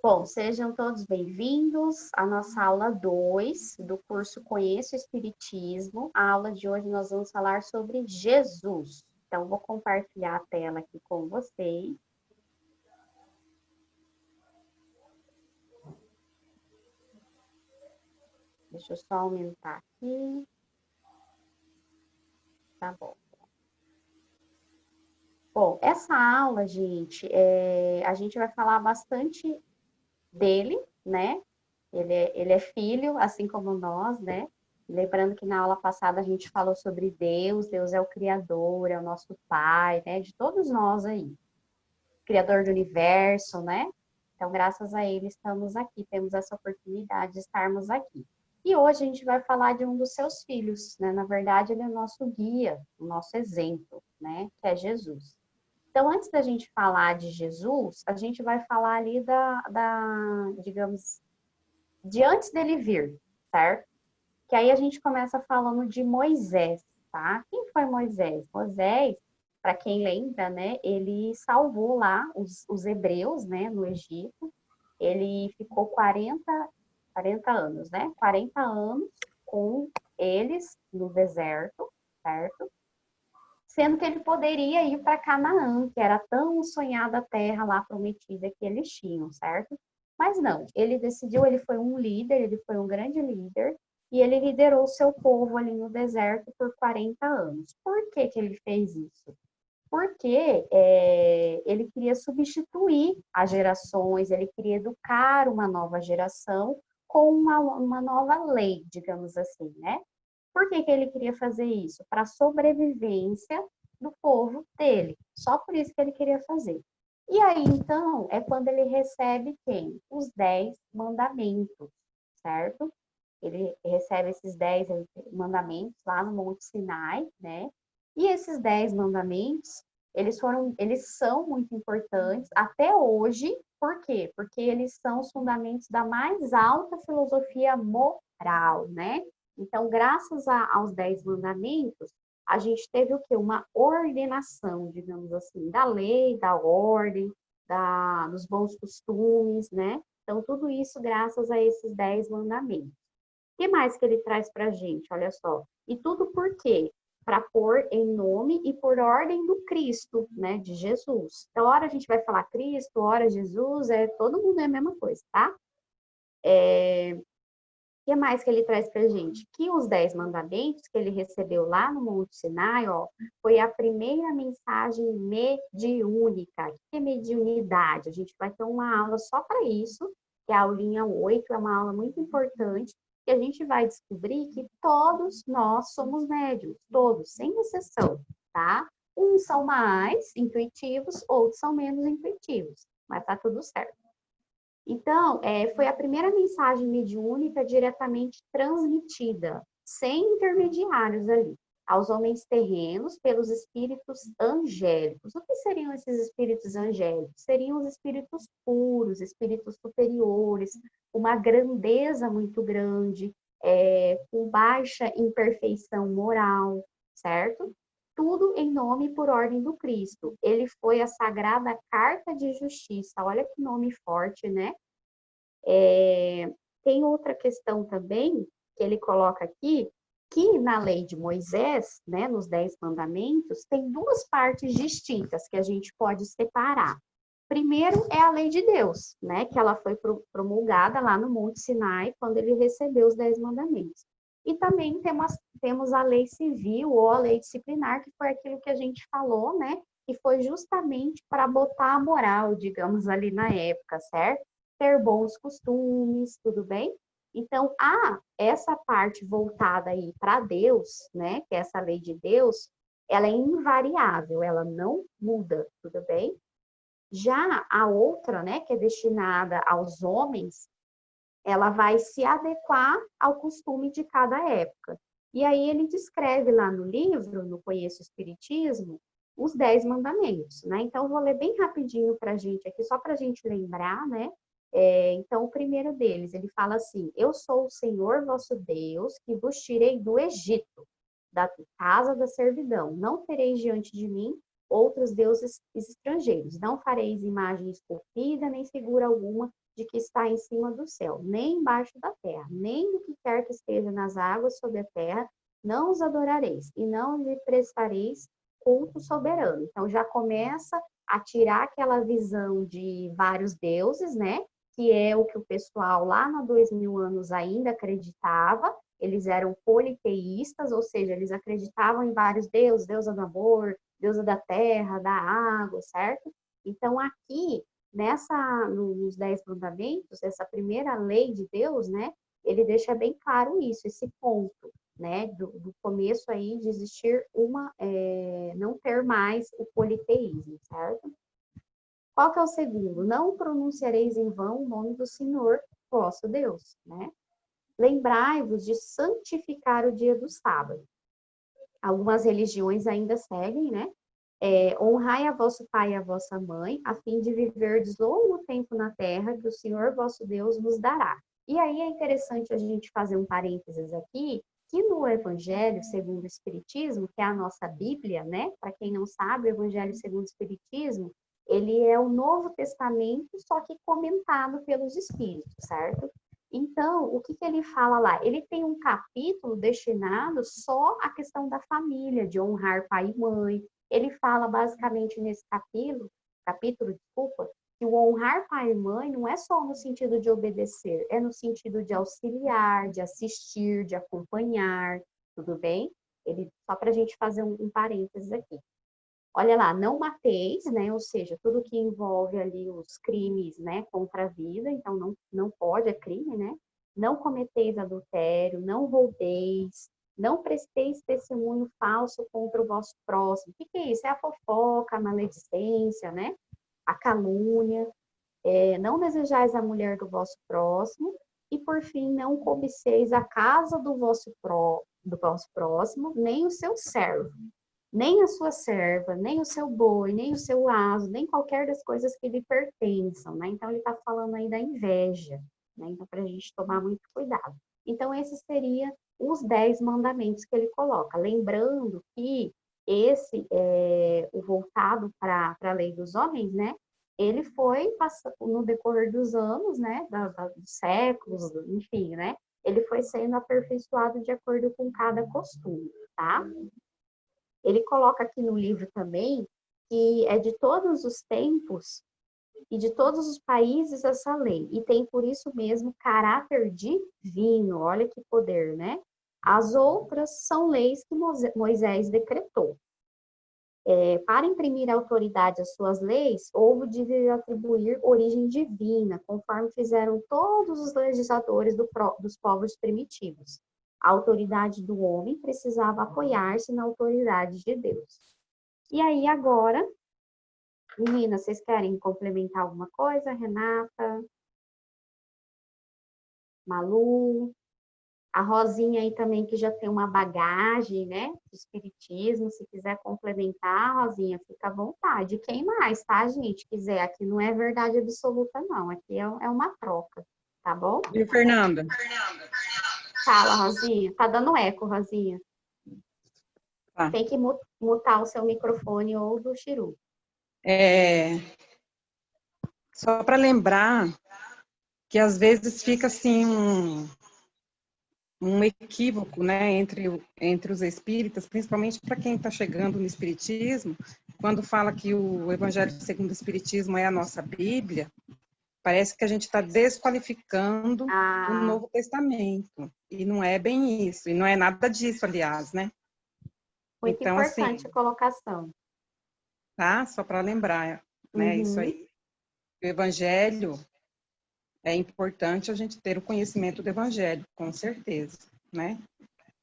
Bom, sejam todos bem-vindos à nossa aula 2 do curso Conheço o Espiritismo. A aula de hoje nós vamos falar sobre Jesus. Então, vou compartilhar a tela aqui com vocês. Deixa eu só aumentar aqui. Tá bom. Bom, essa aula, gente, a gente vai falar bastante dele, né? Ele é filho, assim como nós, né? Lembrando que na aula passada a gente falou sobre Deus, Deus é o Criador, é o nosso Pai, né? De todos nós aí. Criador do universo, né? Então, graças a ele, estamos aqui, temos essa oportunidade de estarmos aqui. E hoje a gente vai falar de um dos seus filhos, né? Na verdade, ele é o nosso guia, o nosso exemplo, né? Que é Jesus. Então, antes da gente falar de Jesus, a gente vai falar ali digamos, de antes dele vir, certo? Que aí a gente começa falando de Moisés, tá? Quem foi Moisés? Moisés, para quem lembra, né? Ele salvou lá os hebreus, né? No Egito. Ele ficou 40 anos, né? 40 anos com eles no deserto, certo? Sendo que ele poderia ir para Canaã, que era tão sonhada a terra lá prometida que eles tinham, certo? Mas não, ele decidiu, ele foi um líder, ele foi um grande líder, e ele liderou o seu povo ali no deserto por 40 anos. Por que que ele fez isso? Porque ele queria substituir as gerações, ele queria educar uma nova geração com uma nova lei, digamos assim, né? Por que que ele queria fazer isso? Para a sobrevivência do povo dele. Só por isso que ele queria fazer. E aí, então, é quando ele recebe quem? Os 10 mandamentos, certo? Ele recebe esses 10 mandamentos lá no Monte Sinai, né? E esses 10 mandamentos, eles são muito importantes até hoje. Por quê? Porque eles são os fundamentos da mais alta filosofia moral, né? Então, graças aos 10 mandamentos, a gente teve o quê? Uma ordenação, digamos assim, da lei, da ordem, dos bons costumes, né? Então, tudo isso graças a esses 10 mandamentos. O que mais que ele traz para a gente? Olha só. E tudo por quê? Para pôr em nome e por ordem do Cristo, né? De Jesus. Então, hora a gente vai falar Cristo, hora Jesus, todo mundo é a mesma coisa, tá? O que mais que ele traz para a gente? Que os 10 mandamentos que ele recebeu lá no Monte Sinai, ó, foi a primeira mensagem mediúnica. O que é mediunidade? A gente vai ter uma aula só para isso, que é a aulinha 8, é uma aula muito importante, que a gente vai descobrir que todos nós somos médiums, todos, sem exceção, tá? Uns são mais intuitivos, outros são menos intuitivos, mas tá tudo certo. Então, foi a primeira mensagem mediúnica diretamente transmitida, sem intermediários ali, aos homens terrenos pelos espíritos angélicos. O que seriam esses espíritos angélicos? Seriam os espíritos puros, espíritos superiores, uma grandeza muito grande, com baixa imperfeição moral, certo? Tudo em nome e por ordem do Cristo. Ele foi a sagrada carta de justiça. Olha que nome forte, né? Tem outra questão também que ele coloca aqui, que na lei de Moisés, né, nos 10 mandamentos, tem duas partes distintas que a gente pode separar. Primeiro é a lei de Deus, né, que ela foi promulgada lá no Monte Sinai, quando ele recebeu os 10 mandamentos. E também temos a lei civil ou a lei disciplinar, que foi aquilo que a gente falou, né, que foi justamente para botar a moral, digamos, ali na época, certo? Ter bons costumes, tudo bem? Então, essa parte voltada aí para Deus, né, que é essa lei de Deus, ela é invariável, ela não muda, tudo bem? Já a outra, né, que é destinada aos homens, ela vai se adequar ao costume de cada época. E aí ele descreve lá no livro, no Conheço o Espiritismo, os 10 mandamentos, né? Então, eu vou ler bem rapidinho para a gente aqui, só para a gente lembrar, né? Então, o primeiro deles, ele fala assim: Eu sou o Senhor vosso Deus, que vos tirei do Egito, da casa da servidão. Não tereis diante de mim outros deuses estrangeiros. Não fareis imagem esculpida, nem figura alguma de que está em cima do céu, nem embaixo da terra, nem do que quer que esteja nas águas sobre a terra, não os adorareis, e não lhe prestareis culto soberano. Então já começa a tirar aquela visão de vários deuses, né? Que é o que o pessoal lá no 2000 anos ainda acreditava. Eles eram politeístas, ou seja, eles acreditavam em vários deuses, deusa do amor, deusa da terra, da água, certo? Então aqui, nos 10 mandamentos, essa primeira lei de Deus, né? Ele deixa bem claro isso, esse ponto, né? Do começo aí de existir não ter mais o politeísmo, certo? Qual que é o segundo? Não pronunciareis em vão o nome do Senhor, vosso Deus, né? Lembrai-vos de santificar o dia do sábado. Algumas religiões ainda seguem, né? Honrai a vosso pai e a vossa mãe, a fim de viverdes longo tempo na terra que o Senhor vosso Deus vos dará. E aí é interessante a gente fazer um parênteses aqui, que no Evangelho segundo o Espiritismo, que é a nossa Bíblia, né? Para quem não sabe, o Evangelho segundo o Espiritismo, ele é o Novo Testamento, só que comentado pelos Espíritos, certo? Então, o que ele fala lá? Ele tem um capítulo destinado só à questão da família, de honrar pai e mãe. Ele fala basicamente nesse capítulo, desculpa, que o honrar pai e mãe não é só no sentido de obedecer, é no sentido de auxiliar, de assistir, de acompanhar, tudo bem? Só para a gente fazer um parênteses aqui. Olha lá, não mateis, né? Ou seja, tudo que envolve ali os crimes, né, contra a vida, então não pode, é crime, né? Não cometeis adultério, não roubeis, não presteis testemunho falso contra o vosso próximo. O que é isso? É a fofoca, a maledicência, né? A calúnia. Não desejais a mulher do vosso próximo. E, por fim, não cobiceis a casa do vosso próximo, nem o seu servo, nem a sua serva, nem o seu boi, nem o seu aso, nem qualquer das coisas que lhe pertençam, né? Então, ele está falando aí da inveja, né? Então, para a gente tomar muito cuidado. Então, esses seriam os 10 mandamentos que ele coloca. Lembrando que o voltado para a lei dos homens, né? Ele foi, no decorrer dos anos, né? Dos séculos, enfim, né? Ele foi sendo aperfeiçoado de acordo com cada costume, tá? Ele coloca aqui no livro também que é de todos os tempos e de todos os países essa lei, e tem por isso mesmo caráter divino, olha que poder, né? As outras são leis que Moisés decretou. Para imprimir autoridade às suas leis, houve de lhe atribuir origem divina, conforme fizeram todos os legisladores dos povos primitivos. A autoridade do homem precisava apoiar-se na autoridade de Deus. E aí, agora, meninas, vocês querem complementar alguma coisa? Renata, Malu, a Rosinha aí também, que já tem uma bagagem, né, de espiritismo, se quiser complementar, Rosinha, fica à vontade. Quem mais, tá, gente, quiser, aqui não é verdade absoluta, não, aqui é uma troca, tá bom? Viu, Fernanda? Fala, Rosinha. Tá dando eco, Rosinha. Tá. Tem que mutar o seu microfone ou do Chiru. Só para lembrar que às vezes fica assim um equívoco, né, entre os espíritas, principalmente para quem está chegando no espiritismo, quando fala que o Evangelho segundo o Espiritismo é a nossa Bíblia, parece que a gente está desqualificando o Novo Testamento, e não é bem isso, e não é nada disso, aliás, né? Muito então, importante assim, a colocação. tá? Só para lembrar, né, isso aí. O Evangelho, é importante a gente ter o conhecimento do Evangelho, com certeza, né?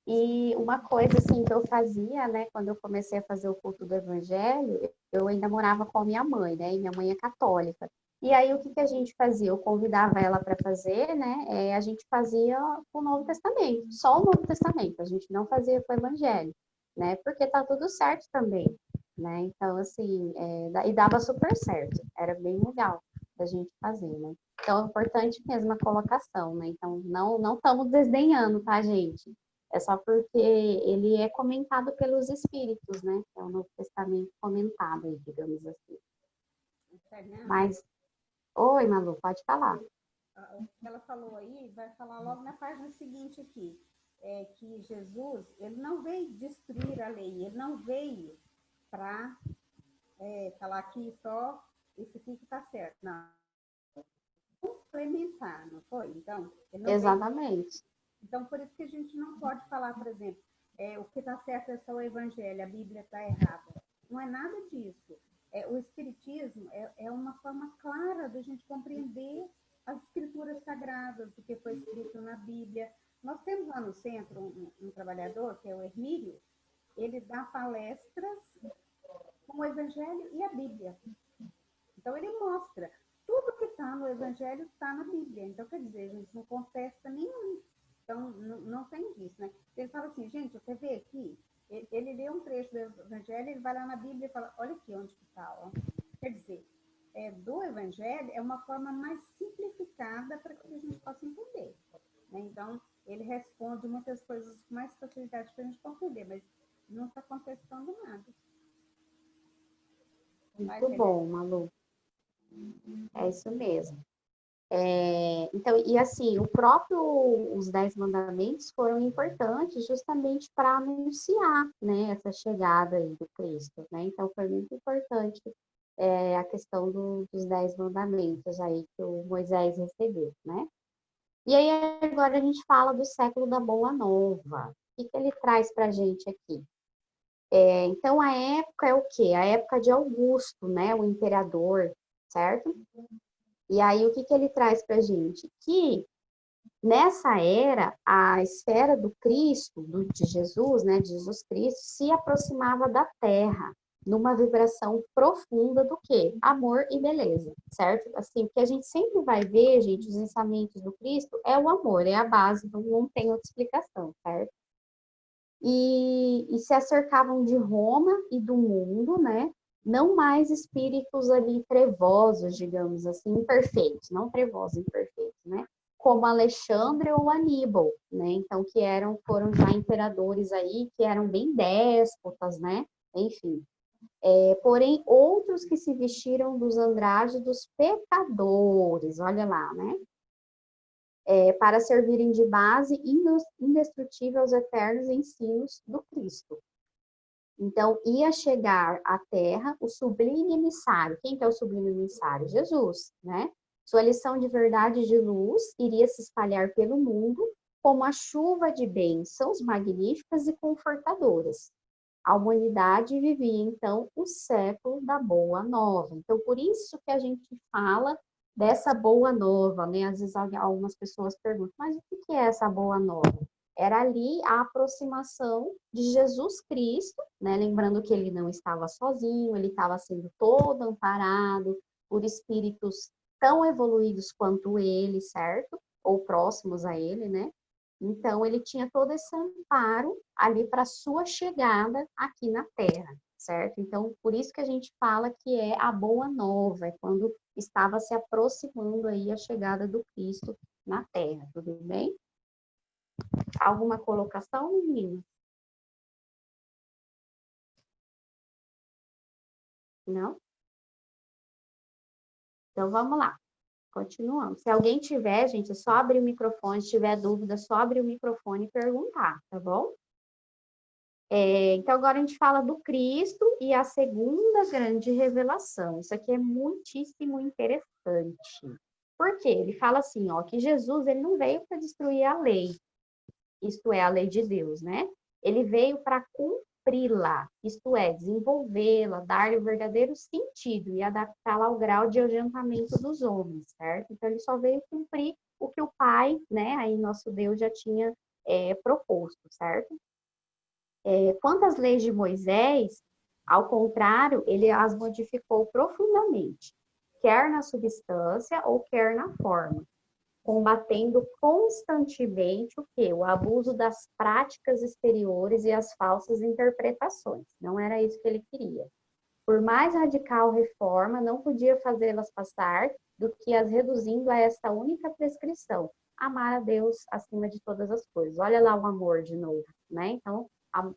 E uma coisa, assim, que eu fazia, né, quando eu comecei a fazer o culto do Evangelho, eu ainda morava com a minha mãe, né, e minha mãe é católica. E aí, o que que a gente fazia? Eu convidava ela para fazer, né, a gente fazia o Novo Testamento, só o Novo Testamento, a gente não fazia com o Evangelho, né, porque tá tudo certo também, né, então, assim, e dava super certo, era bem legal da gente fazer, né. Então, é importante mesmo a colocação, né, então, não estamos desdenhando, tá, gente? É só porque ele é comentado pelos espíritos, né? É o Novo Testamento comentado, digamos assim. Fernanda, Mas, oi, Malu, pode falar. o que ela falou aí, vai falar logo na página seguinte aqui, é que Jesus, ele não veio destruir a lei, ele não veio para falar aqui só isso aqui que está certo, não, complementar, não foi? Então, ele não veio. Exatamente. Então, por isso que a gente não pode falar, por exemplo, o que está certo é só o evangelho, a Bíblia está errada. Não é nada disso. O Espiritismo é uma forma clara da gente compreender as escrituras sagradas, do que foi escrito na Bíblia. Nós temos lá no centro um trabalhador, que é o Hermílio, ele dá palestras com o Evangelho e a Bíblia. Então, ele mostra tudo que está no Evangelho está na Bíblia. Então, quer dizer, a gente não contesta nenhum. Então, não tem disso, né? Ele fala assim, gente, você vê aqui, ele lê um trecho do Evangelho, ele vai lá na Bíblia e fala, olha aqui onde que está. Quer dizer, do Evangelho é uma forma mais simplificada para que a gente possa entender. Né? Então, ele responde muitas coisas com mais facilidade para a gente compreender, mas não está contestando nada. Muito bom, Malu. É isso mesmo. Então, e assim, os 10 mandamentos foram importantes justamente para anunciar, né, essa chegada aí do Cristo, né? Então, foi muito importante a questão dos 10 mandamentos aí que o Moisés recebeu, né? E aí, agora a gente fala do século da Boa Nova. O que ele traz para a gente aqui? Então, a época é o quê? A época de Augusto, né? O imperador, certo? E aí, o que ele traz para a gente? Que nessa era, a esfera do Cristo, de Jesus, né? De Jesus Cristo, se aproximava da Terra, numa vibração profunda do quê? Amor e beleza, certo? Assim, o que a gente sempre vai ver, gente, os ensinamentos do Cristo é o amor, é a base, não tem outra explicação, certo? E se acercavam de Roma e do mundo, né? Não mais espíritos ali trevosos, digamos assim, imperfeitos, não trevosos, imperfeitos, né? Como Alexandre ou Aníbal, né? Então, foram já imperadores aí, que eram bem déspotas, né? Enfim. Porém, outros que se vestiram dos andrajos dos pecadores, olha lá, né? Para servirem de base indestrutível aos eternos ensinos do Cristo. Então, ia chegar à Terra o sublime emissário. Quem que é o sublime emissário? Jesus, né? Sua lição de verdade e de luz iria se espalhar pelo mundo como a chuva de bênçãos magníficas e confortadoras. A humanidade vivia, então, o século da Boa Nova. Então, por isso que a gente fala dessa Boa Nova, né? Às vezes algumas pessoas perguntam, mas o que é essa Boa Nova? Era ali a aproximação de Jesus Cristo, né? Lembrando que ele não estava sozinho, ele estava sendo todo amparado por espíritos tão evoluídos quanto ele, certo? Ou próximos a ele, né? Então, ele tinha todo esse amparo ali para sua chegada aqui na Terra, certo? Então, por isso que a gente fala que é a Boa Nova, é quando estava se aproximando aí a chegada do Cristo na Terra, tudo bem? Alguma colocação, menino? Não? Então, vamos lá. Continuamos. Se alguém tiver, gente, é só abrir o microfone. Se tiver dúvida, só abrir o microfone e perguntar, tá bom? Então, agora a gente fala do Cristo e a segunda grande revelação. Isso aqui é muitíssimo interessante. Por quê? Ele fala assim, ó, que Jesus ele não veio para destruir a lei, isto é, a lei de Deus, né? Ele veio para cumpri-la, isto é, desenvolvê-la, dar-lhe o verdadeiro sentido e adaptá-la ao grau de adiantamento dos homens, certo? Então, ele só veio cumprir o que o Pai, né, aí nosso Deus já tinha proposto, certo? Quanto às leis de Moisés, ao contrário, ele as modificou profundamente, quer na substância ou quer na forma, combatendo constantemente o quê? O abuso das práticas exteriores e as falsas interpretações. Não era isso que ele queria. Por mais radical reforma, não podia fazê-las passar do que as reduzindo a esta única prescrição, amar a Deus acima de todas as coisas. Olha lá o amor de novo, né? Então,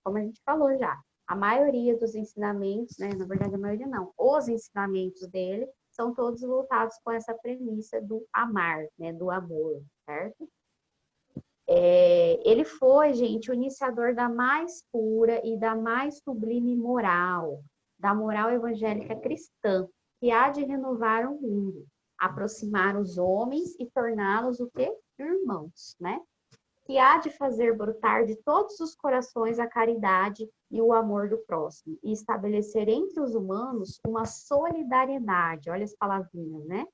como a gente falou já, a maioria dos ensinamentos, né? Na verdade, a maioria não, os ensinamentos dele são todos voltados com essa premissa do amar, né? Do amor, certo? Ele foi, gente, o iniciador da mais pura e da mais sublime moral, da moral evangélica cristã, que há de renovar o mundo, aproximar os homens e torná-los o quê? Irmãos, né? Que há de fazer brotar de todos os corações a caridade e o amor do próximo, e estabelecer entre os humanos uma solidariedade, olha as palavrinhas, né?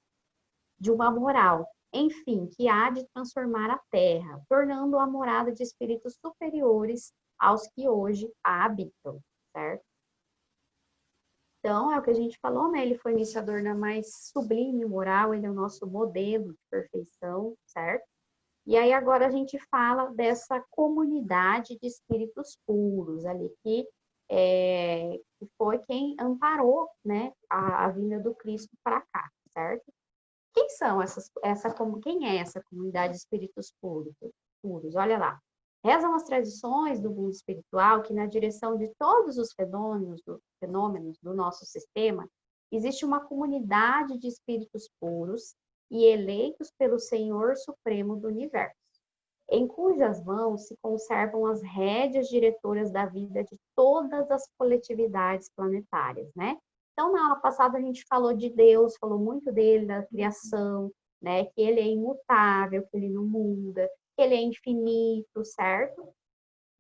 De uma moral, enfim, que há de transformar a terra, tornando-a morada de espíritos superiores aos que hoje a habitam, certo? Então, é o que a gente falou, né? Ele foi iniciador da mais sublime moral, ele é o nosso modelo de perfeição, certo? E aí agora a gente fala dessa comunidade de espíritos puros ali, que foi quem amparou, né, a vinda do Cristo para cá, certo? Quem são quem é essa comunidade de espíritos puros? Olha lá. Rezam as tradições do mundo espiritual que na direção de todos os fenômenos do nosso sistema, existe uma comunidade de espíritos puros e eleitos pelo Senhor Supremo do Universo, em cujas mãos se conservam as rédeas diretoras da vida de todas as coletividades planetárias, né? Então, na aula passada a gente falou de Deus, falou muito dele, da criação, né? Que ele é imutável, que ele não muda, que ele é infinito, certo?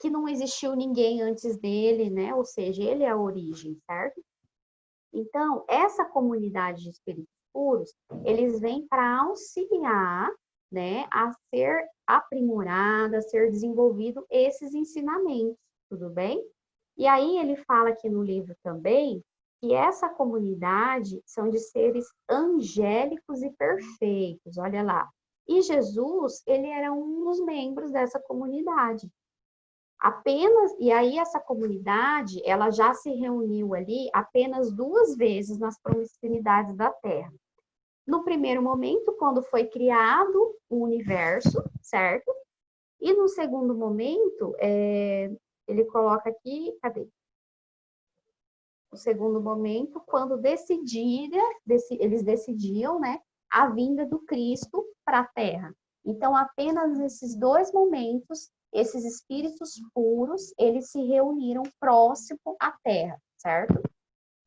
Que não existiu ninguém antes dele, né? Ou seja, ele é a origem, certo? Então, essa comunidade de espíritos puros, eles vêm para auxiliar, né, a ser aprimorada, a ser desenvolvido esses ensinamentos, tudo bem? E aí ele fala aqui no livro também que essa comunidade são de seres angélicos e perfeitos, olha lá. E Jesus, ele era um dos membros dessa comunidade. E aí essa comunidade, ela já se reuniu ali apenas 2 vezes nas proximidades da Terra. No primeiro momento, quando foi criado o universo, certo? E no segundo momento, ele coloca aqui, cadê? No segundo momento, quando eles decidiam, né, a vinda do Cristo para a Terra. Então, apenas nesses 2 momentos, esses espíritos puros, eles se reuniram próximo à Terra, certo?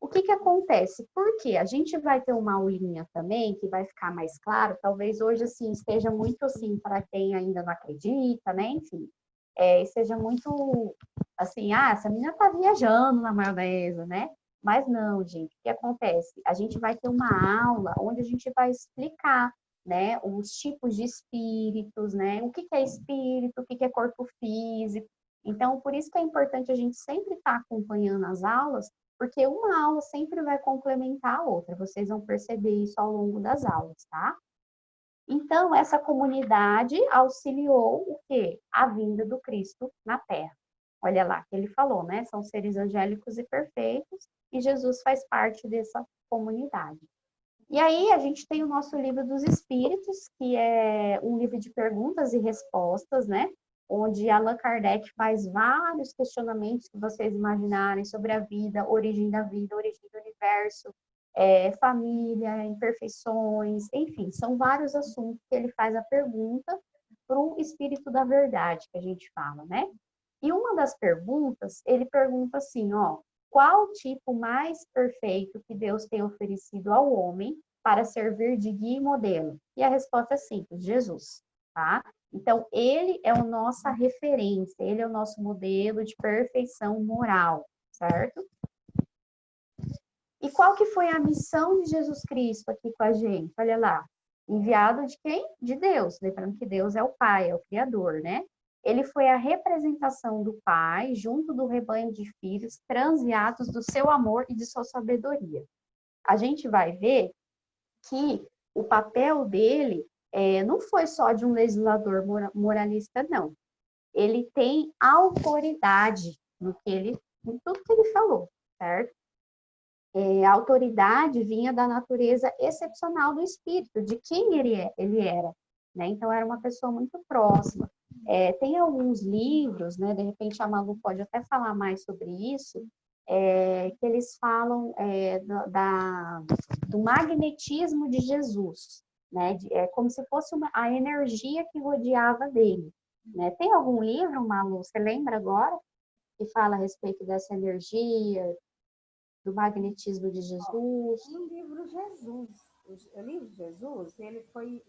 O que que acontece? Porque a gente vai ter uma aulinha também, que vai ficar mais claro, talvez hoje, assim, esteja muito, assim, para quem ainda não acredita, né, enfim, seja muito, assim, essa menina tá viajando na maionese, né? Mas não, gente, o que acontece? A gente vai ter uma aula onde a gente vai explicar, né, os tipos de espíritos, né, o que que é espírito, o que que é corpo físico. Então, por isso que é importante a gente sempre estar acompanhando as aulas, porque uma aula sempre vai complementar a outra. Vocês vão perceber isso ao longo das aulas, tá? Então, essa comunidade auxiliou o quê? A vinda do Cristo na Terra. Olha lá, que ele falou, né? São seres angélicos e perfeitos, e Jesus faz parte dessa comunidade. E aí, a gente tem o nosso livro dos Espíritos, que é um livro de perguntas e respostas, né? Onde Allan Kardec faz vários questionamentos que vocês imaginarem sobre a vida, origem do universo, família, imperfeições, enfim, são vários assuntos que ele faz a pergunta para o Espírito da Verdade, que a gente fala, né? E uma das perguntas, ele pergunta assim, ó, qual o tipo mais perfeito que Deus tem oferecido ao homem para servir de guia e modelo? E a resposta é simples, Jesus, tá? Então, ele é a nossa referência, ele é o nosso modelo de perfeição moral, certo? E qual que foi a missão de Jesus Cristo aqui com a gente? Olha lá, enviado de quem? De Deus, lembrando que Deus é o Pai, é o Criador, né? Ele foi a representação do Pai, junto do rebanho de filhos, transviados do seu amor e de sua sabedoria. A gente vai ver que o papel dele não foi só de um legislador moralista, não. Ele tem autoridade em tudo que ele falou, certo? A autoridade vinha da natureza excepcional do espírito, de quem ele era. né? Então, era uma pessoa muito próxima. Tem alguns livros, né? De repente, a Malu pode até falar mais sobre isso, que eles falam do magnetismo de Jesus, né? É como se fosse a energia que rodeava dele, né? Tem algum livro, Malu, você lembra agora, que fala a respeito dessa energia, do magnetismo de Jesus? O livro Jesus, o livro Jesus, ele foi,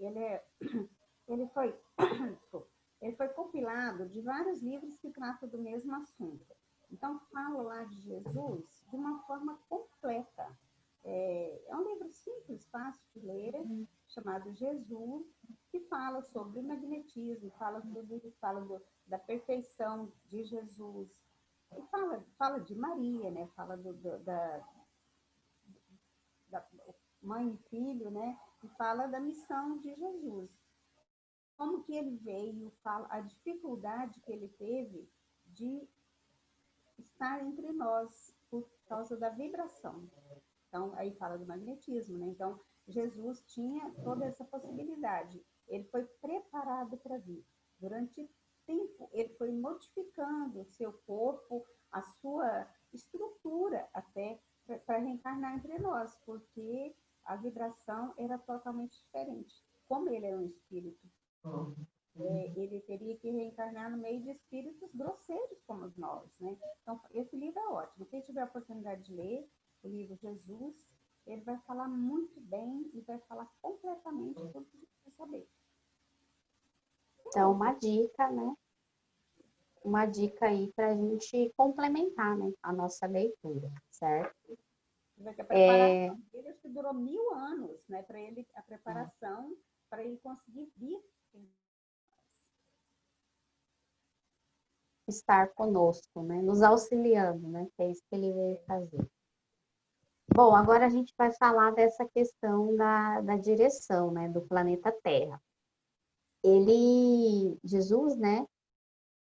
ele foi compilado de vários livros que tratam do mesmo assunto. Então, falo lá de Jesus de uma forma completa. É um livro simples, fácil de ler, chamado Jesus, que fala sobre o magnetismo, da perfeição de Jesus, e fala de Maria, né? Fala da mãe e filho, né? E fala da missão de Jesus. Como que ele veio, fala a dificuldade que ele teve de estar entre nós por causa da vibração. Então, aí fala do magnetismo, né? Então, Jesus tinha toda essa possibilidade. Ele foi preparado para vir. Durante tempo, ele foi modificando o seu corpo, a sua estrutura até para reencarnar entre nós, porque a vibração era totalmente diferente. Como ele é um espírito, ele teria que reencarnar no meio de espíritos grosseiros como nós, né? Então, esse livro é ótimo. Quem tiver a oportunidade de ler o livro Jesus, ele vai falar muito bem e vai falar completamente tudo que a gente quer saber. Então, uma dica, né? Uma dica aí para a gente complementar, né, a nossa leitura, certo? Vai ter a preparação dele, acho que durou 1000 anos, né? Para ele, a preparação, para ele conseguir vir. Estar conosco, né? Nos auxiliando, né? Que é isso que ele veio fazer. Bom, agora a gente vai falar dessa questão da direção, né? Do planeta Terra. Jesus, né?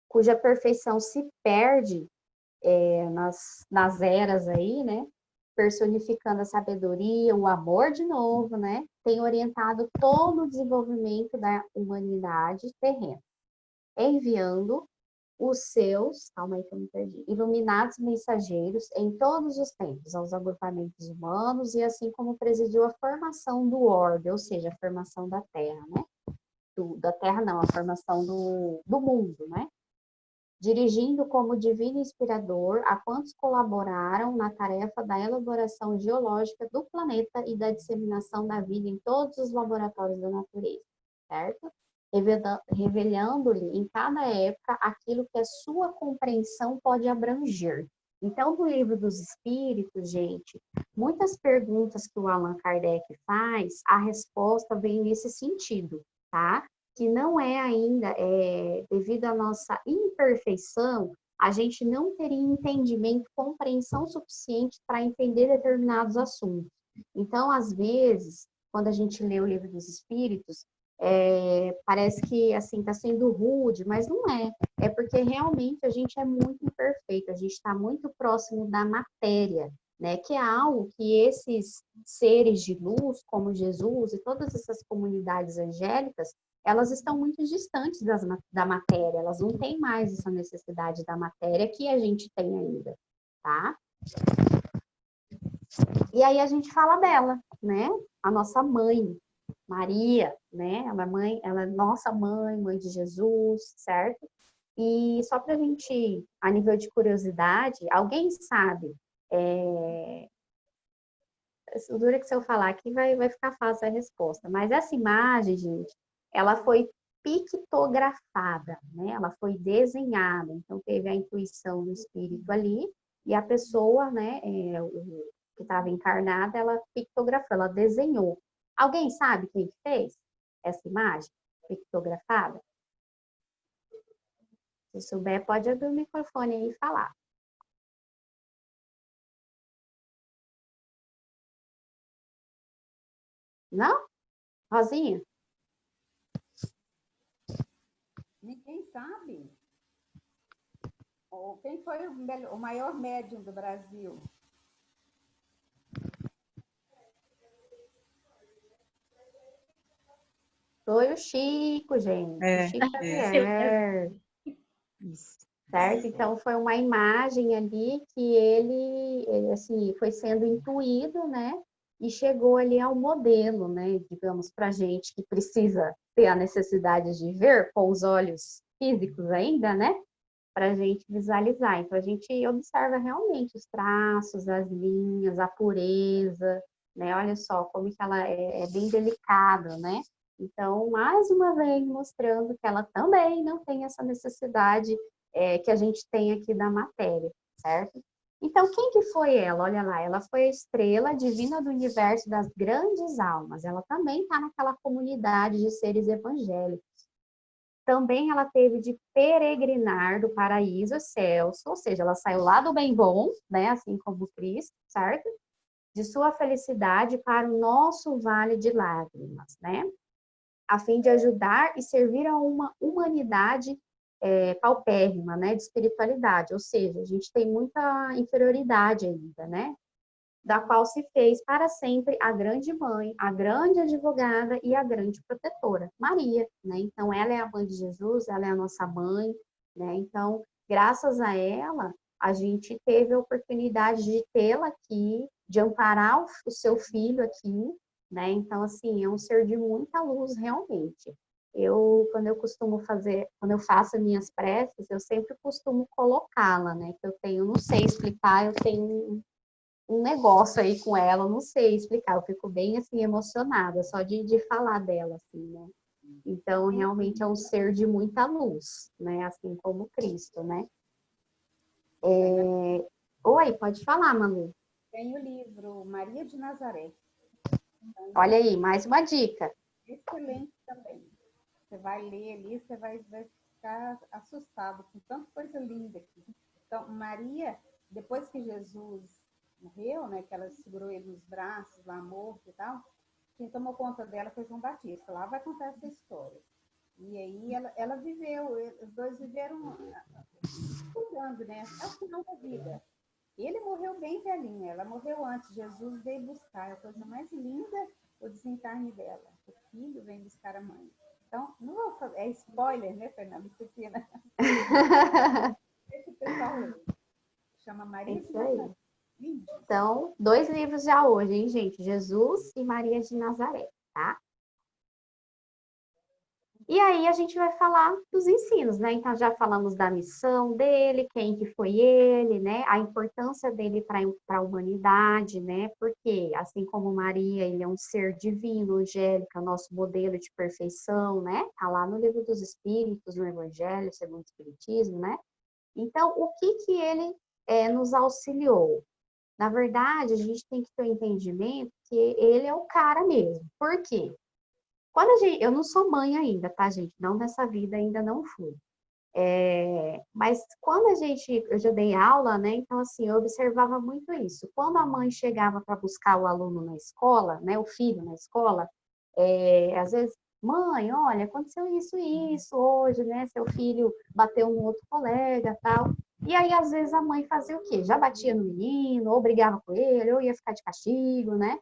Cuja perfeição se perde nas eras aí, né? Personificando a sabedoria, o amor de novo, né? Tem orientado todo o desenvolvimento da humanidade terrena, enviando os seus, calma aí que eu me perdi, iluminados mensageiros em todos os tempos, aos agrupamentos humanos, e assim como presidiu a formação do orbe, ou seja, a formação da Terra, né? Da Terra não, a formação do mundo, né? Dirigindo como divino inspirador a quantos colaboraram na tarefa da elaboração geológica do planeta e da disseminação da vida em todos os laboratórios da natureza, certo? Revelando-lhe em cada época aquilo que a sua compreensão pode abranger. Então, no Livro dos Espíritos, gente, muitas perguntas que o Allan Kardec faz, a resposta vem nesse sentido, tá? Que não é ainda, devido à nossa imperfeição, a gente não teria entendimento, compreensão suficiente para entender determinados assuntos. Então, às vezes, quando a gente lê o Livro dos Espíritos, parece que assim está sendo rude, mas não é. É porque realmente a gente é muito imperfeito, a gente está muito próximo da matéria, né? Que é algo que esses seres de luz, como Jesus e todas essas comunidades angélicas, elas estão muito distantes da matéria, elas não têm mais essa necessidade da matéria que a gente tem ainda, tá? E aí a gente fala dela, né? A nossa mãe, Maria, né? Ela é nossa mãe, mãe de Jesus, certo? E só para a gente, a nível de curiosidade, alguém sabe, dura que se eu falar aqui vai ficar fácil a resposta, mas essa imagem, gente, ela foi pictografada, né? Ela foi desenhada, então teve a intuição do espírito ali e a pessoa, né, que estava encarnada, ela pictografou, ela desenhou. Alguém sabe quem fez essa imagem pictografada? Se souber, pode abrir o microfone aí e falar. Não? Rosinha? Ninguém sabe. Quem foi o maior médium do Brasil? Foi o Chico, gente. O É, Chico isso, Xavier. isso. Certo? Então, foi uma imagem ali que ele, assim, foi sendo intuído, né? E chegou ali ao modelo, né? Digamos, para gente que precisa ter a necessidade de ver com os olhos físicos ainda, né? Para a gente visualizar. Então, a gente observa realmente os traços, as linhas, a pureza, né? Olha só como que ela é bem delicada, né? Então, mais uma vez, mostrando que ela também não tem essa necessidade que a gente tem aqui da matéria, certo? Então, quem que foi ela? Olha lá, ela foi a estrela divina do universo das grandes almas. Ela também está naquela comunidade de seres evangélicos. Também ela teve de peregrinar do paraíso aos céus, ou seja, ela saiu lá do bem bom, né, assim como Cristo, certo? De sua felicidade para o nosso vale de lágrimas, né? A fim de ajudar e servir a uma humanidade paupérrima, né, de espiritualidade, ou seja, a gente tem muita inferioridade ainda, né? Da qual se fez para sempre a grande mãe, a grande advogada e a grande protetora, Maria, né? Então, ela é a mãe de Jesus, ela é a nossa mãe, né? Então, graças a ela, a gente teve a oportunidade de tê-la aqui, de amparar o seu filho aqui, né? Então, assim, é um ser de muita luz, realmente. Quando eu costumo fazer, quando eu faço minhas preces, eu sempre costumo colocá-la, né? Que eu tenho, não sei explicar, eu tenho um negócio aí com ela, eu não sei explicar, eu fico bem assim emocionada só de falar dela, assim, né? Então, realmente é um ser de muita luz, né? Assim como Cristo, né? Oi, pode falar, Manu. Tem o livro Maria de Nazaré. Olha aí, mais uma dica. Excelente também. Você vai ler ali, você vai ficar assustado com tanta coisa linda aqui. Então, Maria, depois que Jesus morreu, né, que ela segurou ele nos braços, lá morto e tal, quem tomou conta dela foi João Batista. Lá vai contar essa história. E aí ela viveu, os dois viveram cuidando, né? Até o final da vida. Ele morreu bem velhinho, ela morreu antes. Jesus veio buscar, a coisa mais linda, o desencarne dela. O filho vem buscar a mãe. Então, não vou fazer, é spoiler, né, Fernanda? Pequena. Esse pessoal chama É Maria de isso Nazaré. aí. Então, 2 livros já hoje, hein, gente? Jesus e Maria de Nazaré, tá? E aí a gente vai falar dos ensinos, né? Então já falamos da missão dele, quem que foi ele, né? A importância dele para a humanidade, né? Porque assim como Maria, ele é um ser divino, angélica, nosso modelo de perfeição, né? Tá lá no Livro dos Espíritos, no Evangelho, segundo o Espiritismo, né? Então, o que que ele nos auxiliou? Na verdade, a gente tem que ter o entendimento que ele é o cara mesmo. Por quê? Eu não sou mãe ainda, tá, gente? Não nessa vida ainda não fui. Mas quando eu já dei aula, né? Então, assim, eu observava muito isso. Quando a mãe chegava para buscar o aluno na escola, né? O filho na escola, às vezes, mãe, olha, aconteceu isso e isso hoje, né? Seu filho bateu no outro colega, tal. E aí, às vezes, a mãe fazia o quê? Já batia no menino, ou brigava com ele, ou ia ficar de castigo, né?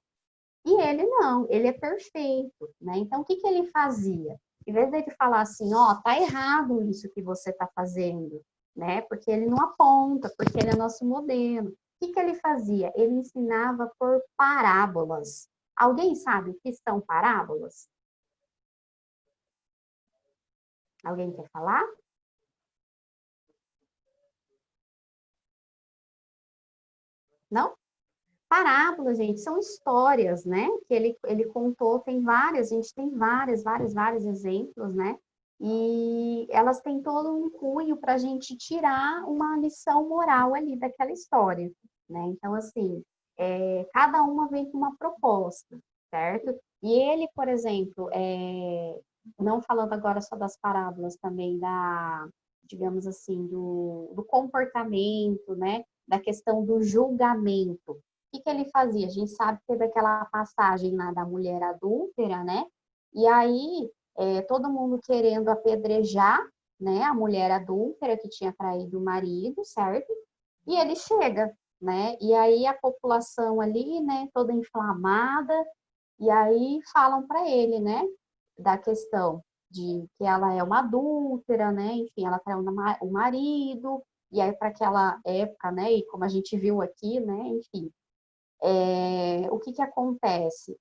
E ele não, ele é perfeito, né? Então, o que que ele fazia? Em vez dele falar assim, ó, tá errado isso que você tá fazendo, né? Porque ele não aponta, porque ele é nosso modelo. O que que ele fazia? Ele ensinava por parábolas. Alguém sabe o que são parábolas? Alguém quer falar? Não? Parábolas, gente, são histórias, né? Que ele contou, tem várias, a gente tem vários exemplos, né? E elas têm todo um cunho para a gente tirar uma lição moral ali daquela história, né? Então, assim, cada uma vem com uma proposta, certo? E ele, por exemplo, não falando agora só das parábolas, também digamos assim, do comportamento, né? Da questão do julgamento. O que que ele fazia? A gente sabe que teve aquela passagem lá da mulher adúltera, né? E aí, todo mundo querendo apedrejar, né, a mulher adúltera que tinha traído o marido, certo? E ele chega, né? E aí a população ali, né, toda inflamada, e aí falam para ele, né? da questão de que ela é uma adúltera, né? Enfim, ela traiu o marido, e aí para aquela época, né? E como a gente viu aqui, né? Enfim, o que que acontece?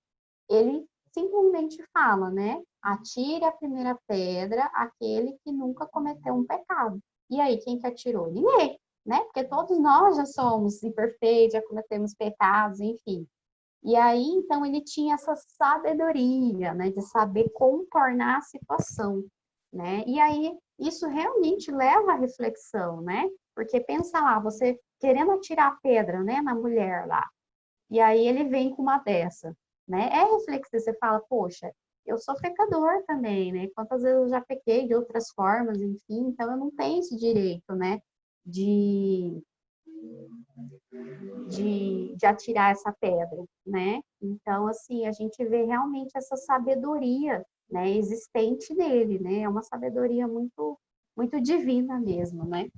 Ele simplesmente fala, né? Atire a primeira pedra aquele que nunca cometeu um pecado. E aí, quem que atirou? Ninguém, né? Porque todos nós já somos imperfeitos, já cometemos pecados, enfim. E aí, então, ele tinha essa sabedoria, né, de saber contornar a situação, né? E aí, isso realmente leva à reflexão, né? Porque pensa lá, você querendo atirar a pedra, né, na mulher lá, e aí ele vem com uma dessa, né? É reflexão, você fala, poxa, eu sou pecador também, né? Quantas vezes eu já pequei de outras formas, enfim, então eu não tenho esse direito, né, de de atirar essa pedra, né? Então, assim, a gente vê realmente essa sabedoria, né, existente nele, né? É uma sabedoria muito, muito divina mesmo, né?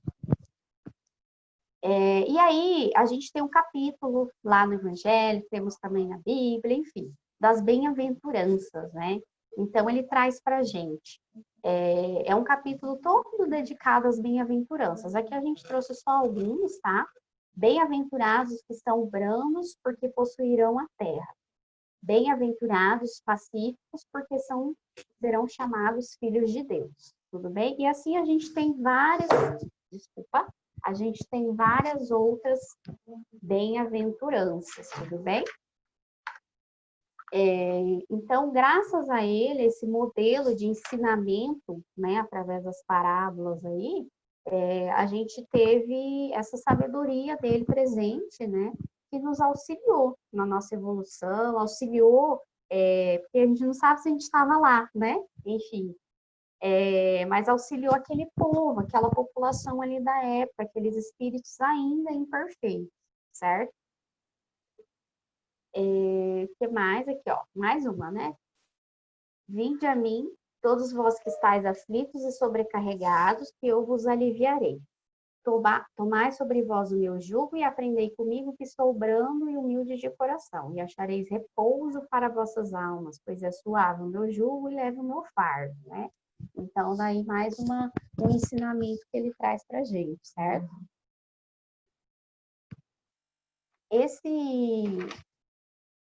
E aí, a gente tem um capítulo lá no Evangelho, temos também na Bíblia, enfim, das bem-aventuranças, né? Então, ele traz para a gente. É um capítulo todo dedicado às bem-aventuranças. Aqui a gente trouxe só alguns, tá? Bem-aventurados que são brandos, porque possuirão a terra. Bem-aventurados pacíficos, porque serão chamados filhos de Deus. Tudo bem? E assim a gente tem a gente tem várias outras bem-aventuranças, tudo bem? Então, graças a ele, esse modelo de ensinamento, né, através das parábolas aí, a gente teve essa sabedoria dele presente, né, que nos auxiliou na nossa evolução, auxiliou, porque a gente não sabe se a gente estava lá, né, enfim, mas auxiliou aquele povo, aquela população ali da época, aqueles espíritos ainda imperfeitos, certo? Que mais aqui, ó, mais uma, né? Vinde a mim, todos vós que estáis aflitos e sobrecarregados, que eu vos aliviarei. Tomai sobre vós o meu jugo e aprendei comigo, que sou brando e humilde de coração, e achareis repouso para vossas almas, pois é suave o meu jugo e leve o meu fardo, né? Então, daí mais um ensinamento que ele traz para a gente, certo?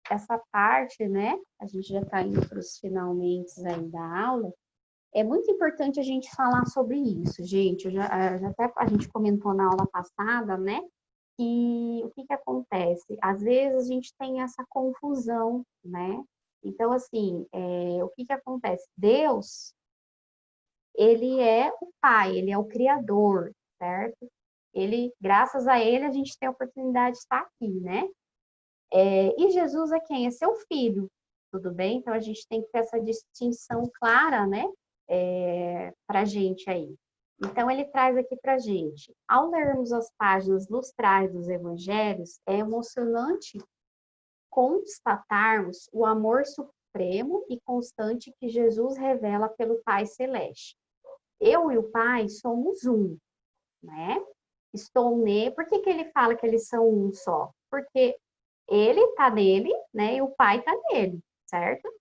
Essa parte, né? A gente já está indo para os finalmente aí da aula. É muito importante a gente falar sobre isso, gente. Já até a gente comentou na aula passada, né? Que o que acontece? Às vezes a gente tem essa confusão, né? Então, assim, o que acontece? Deus, ele é o Pai, ele é o Criador, certo? Graças a ele, a gente tem a oportunidade de estar aqui, né? E Jesus é quem? É seu filho, tudo bem? Então, a gente tem que ter essa distinção clara, né? Para a gente aí. Então, ele traz aqui para a gente. Ao lermos as páginas lustrais dos evangelhos, é emocionante constatarmos o amor supremo e constante que Jesus revela pelo Pai Celeste. Eu e o Pai somos um, né? Estou nele. Por que ele fala que eles são um só? Porque ele está nele, né? E o Pai está nele, certo?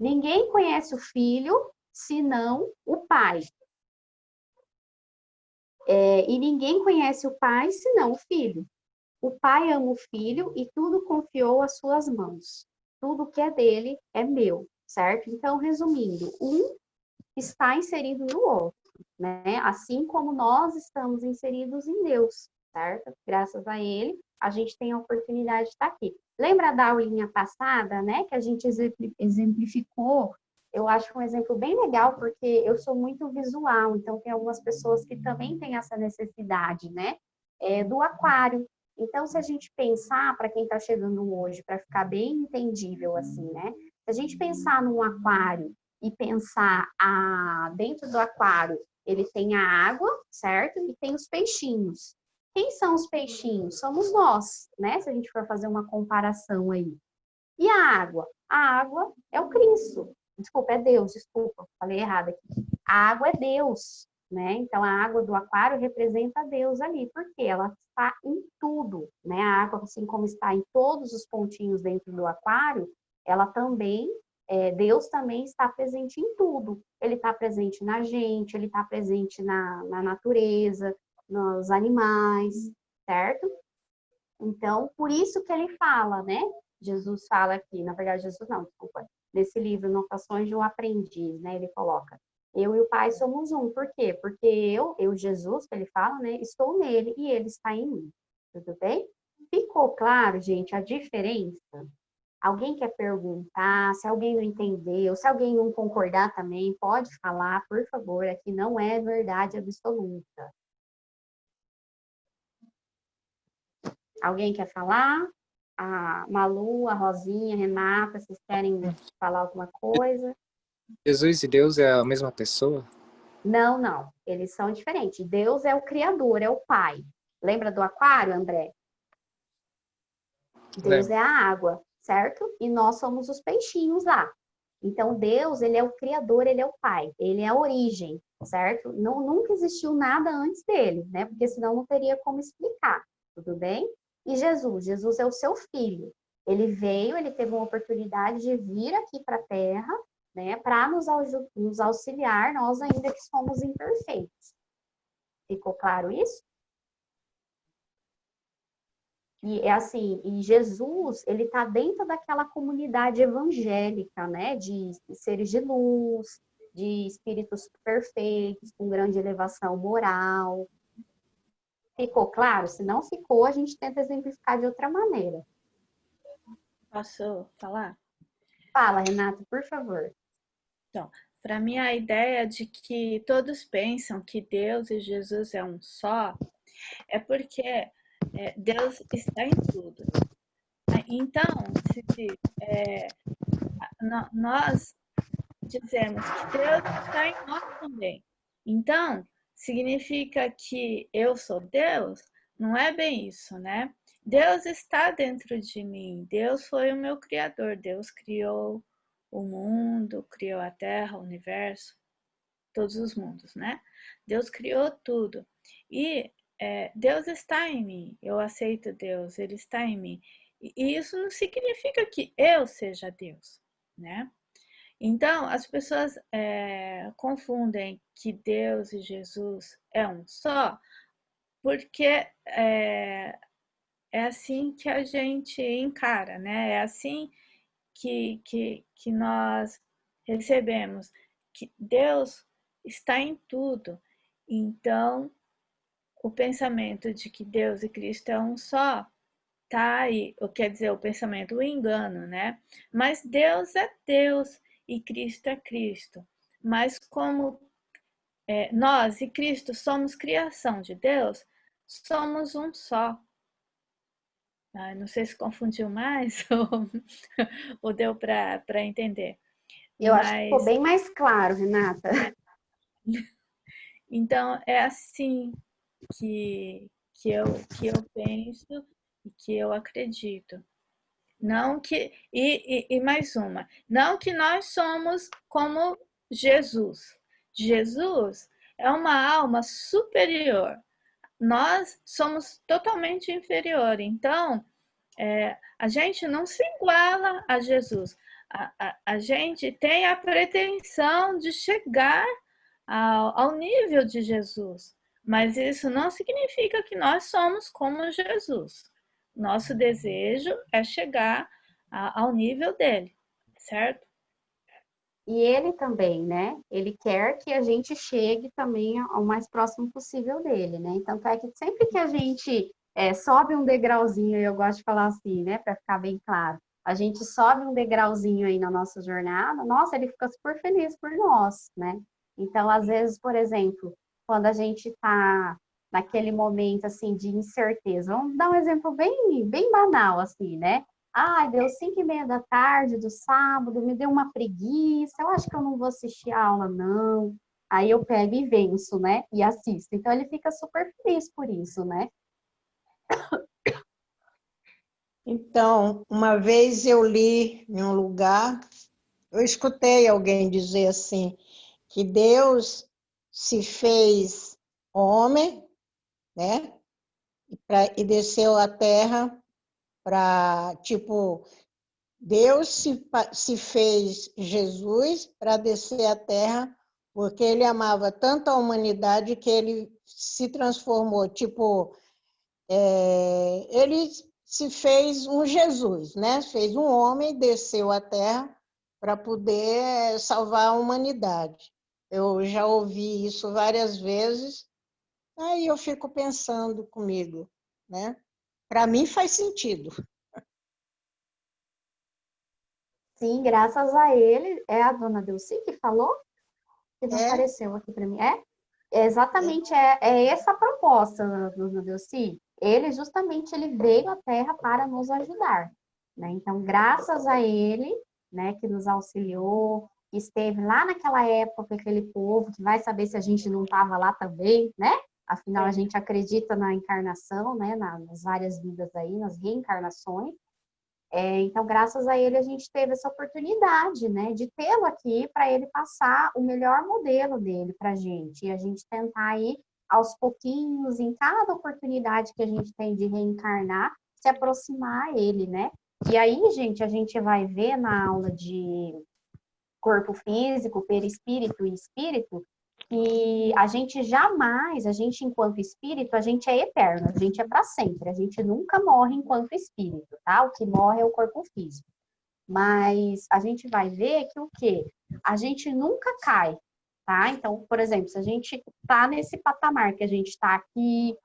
Ninguém conhece o Filho senão o Pai. E ninguém conhece o Pai senão o Filho. O Pai ama o Filho e tudo confiou às suas mãos. Tudo que é dele é meu, certo? Então, resumindo, um está inserido no outro, né? Assim como nós estamos inseridos em Deus, certo? Graças a ele, a gente tem a oportunidade de estar aqui. Lembra da aulinha passada, né? Que a gente exemplificou. Eu acho um exemplo bem legal, porque eu sou muito visual, então tem algumas pessoas que também têm essa necessidade, né? Do aquário. Então, se a gente pensar, para quem está chegando hoje, para ficar bem entendível assim, né? Se a gente pensar num aquário e pensar dentro do aquário, ele tem a água, certo? E tem os peixinhos. Quem são os peixinhos? Somos nós, né? Se a gente for fazer uma comparação aí. E a água? A água é o Cristo. Desculpa, é Deus, desculpa, falei errado aqui. A água é Deus, né? Então, a água do aquário representa Deus ali, porque ela está em tudo, né? A água, assim como está em todos os pontinhos dentro do aquário, ela também Deus também está presente em tudo. Ele está presente na gente, ele está presente na natureza, nos animais, certo? Então, por isso que ele fala, né? Jesus fala aqui, na verdade, Jesus não, desculpa, nesse livro, Notações de um Aprendiz, né? Ele coloca, eu e o Pai somos um. Por quê? Porque eu, Jesus, que ele fala, né? Estou nele e ele está em mim. Tudo bem? Ficou claro, gente, a diferença? Alguém quer perguntar? Se alguém não entendeu, se alguém não concordar também, pode falar, por favor. Aqui não é verdade absoluta. Alguém quer falar? A Malu, a Rosinha, a Renata, vocês querem falar alguma coisa? Jesus e Deus é a mesma pessoa? Não, não. Eles são diferentes. Deus é o Criador, é o Pai. Lembra do aquário, André? Deus Lembro. é a água, certo? E nós somos os peixinhos lá. Então, Deus, ele é o Criador, ele é o Pai. Ele é a origem, certo? Não, nunca existiu nada antes dele, né? Porque senão não teria como explicar, tudo bem? E Jesus é o seu filho. Ele veio, ele teve uma oportunidade de vir aqui para a Terra, né? Para nos auxiliar, nós ainda que somos imperfeitos. Ficou claro isso? E é assim, e Jesus, ele está dentro daquela comunidade evangélica, né? De seres de luz, de espíritos perfeitos, com grande elevação moral. Ficou claro? Se não ficou, a gente tenta exemplificar de outra maneira. Posso falar? Fala, Renata, por favor. Então, para mim a ideia de que todos pensam que Deus e Jesus é um só, é porque Deus está em tudo. Então, nós dizemos que Deus está em nós também. Então, significa que eu sou Deus? Não é bem isso, né? Deus está dentro de mim. Deus foi o meu criador. Deus criou o mundo, criou a terra, o universo, todos os mundos, né? Deus criou tudo. E Deus está em mim. Eu aceito Deus, Ele está em mim. E isso não significa que eu seja Deus, né? Então, as pessoas confundem que Deus e Jesus é um só, porque é assim que a gente encara, né? É assim que nós recebemos, que Deus está em tudo. Então, o pensamento de que Deus e Cristo é um só, tá aí, quer dizer, o pensamento, o engano, né? Mas Deus é Deus e Cristo é Cristo. Mas como nós e Cristo somos criação de Deus, somos um só. Não sei se confundiu mais ou deu para entender. Eu acho que ficou bem mais claro, Renata. Então, é assim que eu penso e que eu acredito. Não que e mais uma, não que nós somos como Jesus. Jesus é uma alma superior. Nós somos totalmente inferior. Então, a gente não se iguala a Jesus. A gente tem a pretensão de chegar ao nível de Jesus, mas isso não significa que nós somos como Jesus. Nosso desejo é chegar ao nível dele, certo? E ele também, né? Ele quer que a gente chegue também ao mais próximo possível dele, né? Então, é que sempre que a gente sobe um degrauzinho, eu gosto de falar assim, né? Para ficar bem claro, a gente sobe um degrauzinho aí na nossa jornada, nossa, ele fica super feliz por nós, né? Então, às vezes, por exemplo, quando a gente está naquele momento assim de incerteza, vamos dar um exemplo bem, bem banal, assim, né? Ai, deu 5:30 da tarde do sábado, me deu uma preguiça, eu acho que eu não vou assistir a aula, não. Aí eu pego e venço, né? E assisto. Então ele fica super feliz por isso, né? Então, uma vez eu li em um lugar, eu escutei alguém dizer assim, que Deus se fez homem, né? E desceu à terra para, tipo, Deus se fez Jesus para descer à Terra, porque ele amava tanto a humanidade que ele se transformou, tipo, ele se fez um Jesus, né? Fez um homem, desceu à Terra para poder salvar a humanidade. Eu já ouvi isso várias vezes, aí eu fico pensando comigo, né? Para mim faz sentido. Sim, graças a ele, é a dona Dulce que falou, que não É, apareceu aqui para mim. Exatamente, é essa a proposta, dona Dulce. Ele, justamente, ele veio à Terra para nos ajudar, né? Então, graças a ele, né, que nos auxiliou, que esteve lá naquela época com aquele povo, que vai saber se a gente não estava lá também, né? Afinal, a gente acredita na encarnação, né, nas várias vidas aí, nas reencarnações. Então, graças a ele, a gente teve essa oportunidade, né, de tê-lo aqui para ele passar o melhor modelo dele para a gente. E a gente tentar aí, aos pouquinhos, em cada oportunidade que a gente tem de reencarnar, se aproximar a ele, né? E aí, gente, a gente vai ver na aula de corpo físico, perispírito e espírito, que a gente jamais, a gente enquanto espírito, a gente é eterno, a gente é para sempre, a gente nunca morre enquanto espírito, tá? O que morre é o corpo físico. Mas a gente vai ver que o quê? A gente nunca cai, tá? Então, por exemplo, se a gente tá nesse patamar que a gente está aqui,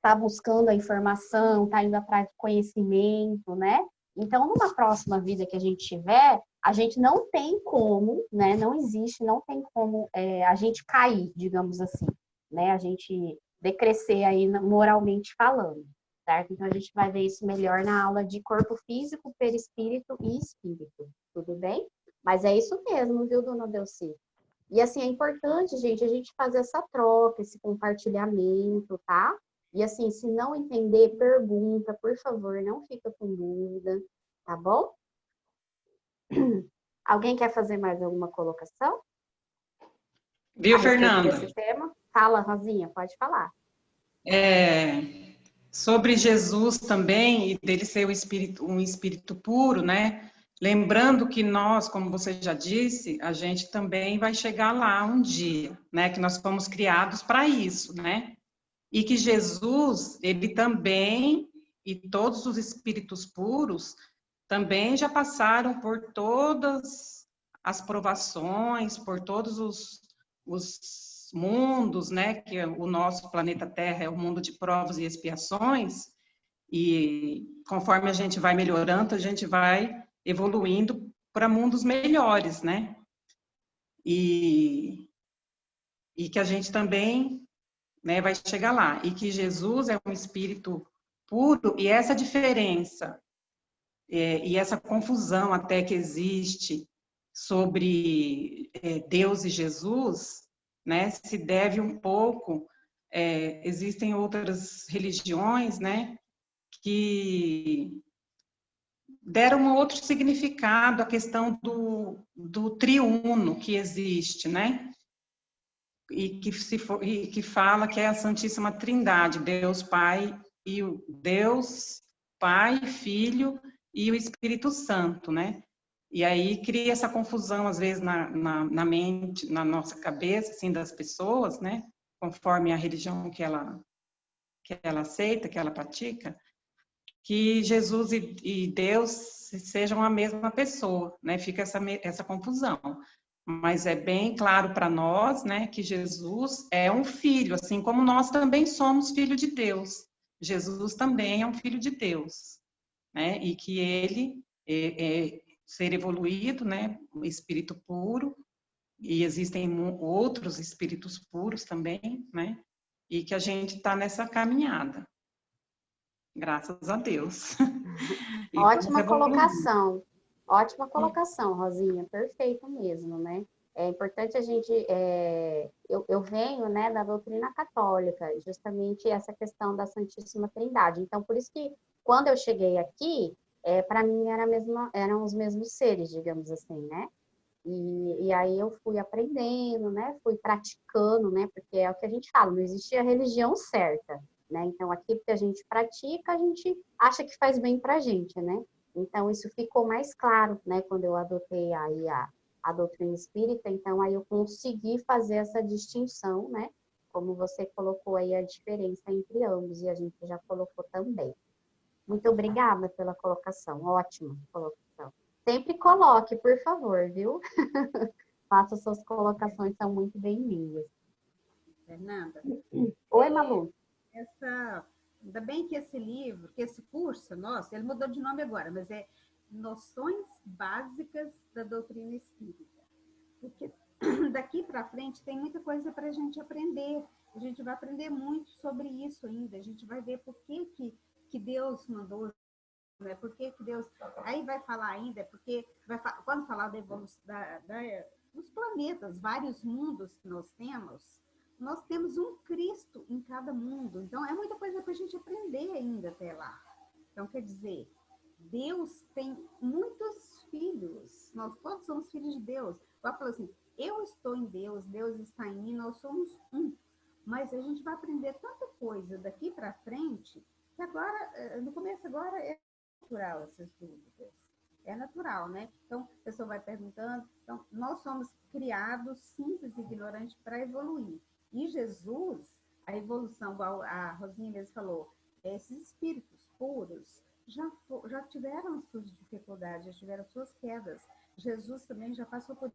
tá buscando a informação, tá indo atrás do conhecimento, né? Então, numa próxima vida que a gente tiver, a gente não tem como, né? Não existe, não tem como a gente cair, digamos assim, né? A gente decrescer aí moralmente falando, certo? Então, a gente vai ver isso melhor na aula de corpo físico, perispírito e espírito, tudo bem? Mas é isso mesmo, viu, dona Delci? E assim, é importante, gente, a gente fazer essa troca, esse compartilhamento, tá? E assim, se não entender, pergunta, por favor, não fica com dúvida, tá bom? Alguém quer fazer mais alguma colocação Viu, a respeito Fernanda? desse tema? Fala, Rosinha, pode falar. Sobre Jesus também, e dele ser um espírito puro, né? Lembrando que nós, como você já disse, a gente também vai chegar lá um dia, né? Que nós fomos criados para isso, né? E que Jesus, ele também, e todos os espíritos puros, também já passaram por todas as provações, por todos os mundos, né? Que o nosso planeta Terra é um mundo de provas e expiações, e conforme a gente vai melhorando, a gente vai evoluindo para mundos melhores, né? E que a gente também, né, vai chegar lá. E que Jesus é um espírito puro, e essa diferença e essa confusão até que existe sobre Deus e Jesus, né, se deve um pouco, existem outras religiões, né, que deram um outro significado à questão do triuno que existe, né? E que fala que é a Santíssima Trindade, Deus Pai e o Deus Pai, Filho e o Espírito Santo, né? E aí cria essa confusão às vezes na mente, na nossa cabeça, assim, das pessoas, né? Conforme a religião que ela aceita, que ela pratica, que Jesus e Deus sejam a mesma pessoa, né? Fica essa confusão. Mas é bem claro para nós, né, que Jesus é um filho, assim como nós também somos filho de Deus. Jesus também é um filho de Deus, né? E que ele é ser evoluído, né, um espírito puro, e existem outros espíritos puros também, né? E que a gente está nessa caminhada. Graças a Deus. E vamos evoluindo. Ótima colocação, Rosinha, perfeito mesmo, né? É importante a gente, eu venho, né, da doutrina católica, justamente essa questão da Santíssima Trindade. Então, por isso que quando eu cheguei aqui, para mim eram os mesmos seres, digamos assim, né? E aí eu fui aprendendo, né? Fui praticando, né? Porque é o que a gente fala, não existia religião certa, né? Então, aquilo que a gente pratica, a gente acha que faz bem pra gente, né? Então, isso ficou mais claro, né, quando eu adotei aí a doutrina espírita, então aí eu consegui fazer essa distinção, né, como você colocou aí a diferença entre ambos, e a gente já colocou também. Muito obrigada pela colocação, ótima colocação. Sempre coloque, por favor, viu? Faça suas colocações, são muito bem-vindas. Fernanda, Oi, Malu. Ainda bem que esse livro, que esse curso nosso, ele mudou de nome agora, mas é Noções Básicas da Doutrina Espírita. Porque daqui para frente tem muita coisa para a gente aprender. A gente vai aprender muito sobre isso ainda. A gente vai ver por que Deus mandou, né? Por que Deus... Aí vai falar ainda, porque quando falar da evolução dos planetas, vários mundos que nós temos um Cristo em cada mundo. Então, é muita coisa para a gente aprender ainda até lá. Então, quer dizer, Deus tem muitos filhos. Nós todos somos filhos de Deus. Ela falou assim, eu estou em Deus, Deus está em mim, nós somos um. Mas a gente vai aprender tanta coisa daqui para frente, que agora, no começo agora, é natural essas dúvidas. É natural, né? Então, a pessoa vai perguntando. Então, nós somos criados simples e ignorantes para evoluir. E Jesus, a evolução, a Rosinha mesmo falou, esses espíritos puros já tiveram as suas dificuldades, já tiveram as suas quedas. Jesus também já passou por...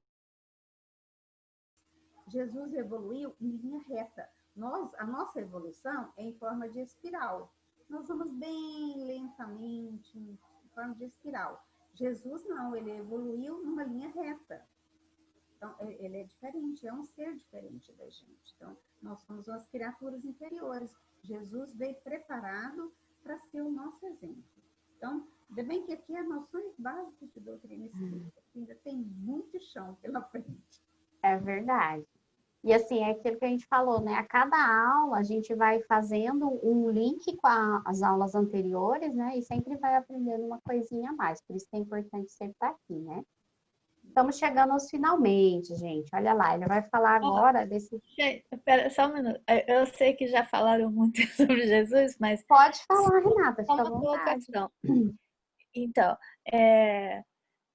Jesus evoluiu em linha reta. A nossa evolução é em forma de espiral. Nós vamos bem lentamente, em forma de espiral. Jesus não, ele evoluiu numa linha reta. Então, ele é diferente, é um ser diferente da gente. Então, nós somos umas criaturas inferiores. Jesus veio preparado para ser o nosso exemplo. Então, ainda bem que aqui é noções básicas de doutrina espírita, ainda tem muito chão pela frente. É verdade. E assim, é aquilo que a gente falou, né? A cada aula a gente vai fazendo um link com as aulas anteriores, né? E sempre vai aprendendo uma coisinha a mais. Por isso que é importante sempre estar aqui, né? Estamos chegando aos finalmente, gente. Olha lá, ele vai falar agora desse... Espera só um minuto. Eu sei que já falaram muito sobre Jesus, mas... Pode falar, Renata, fica à Uma vontade. colocação. Então,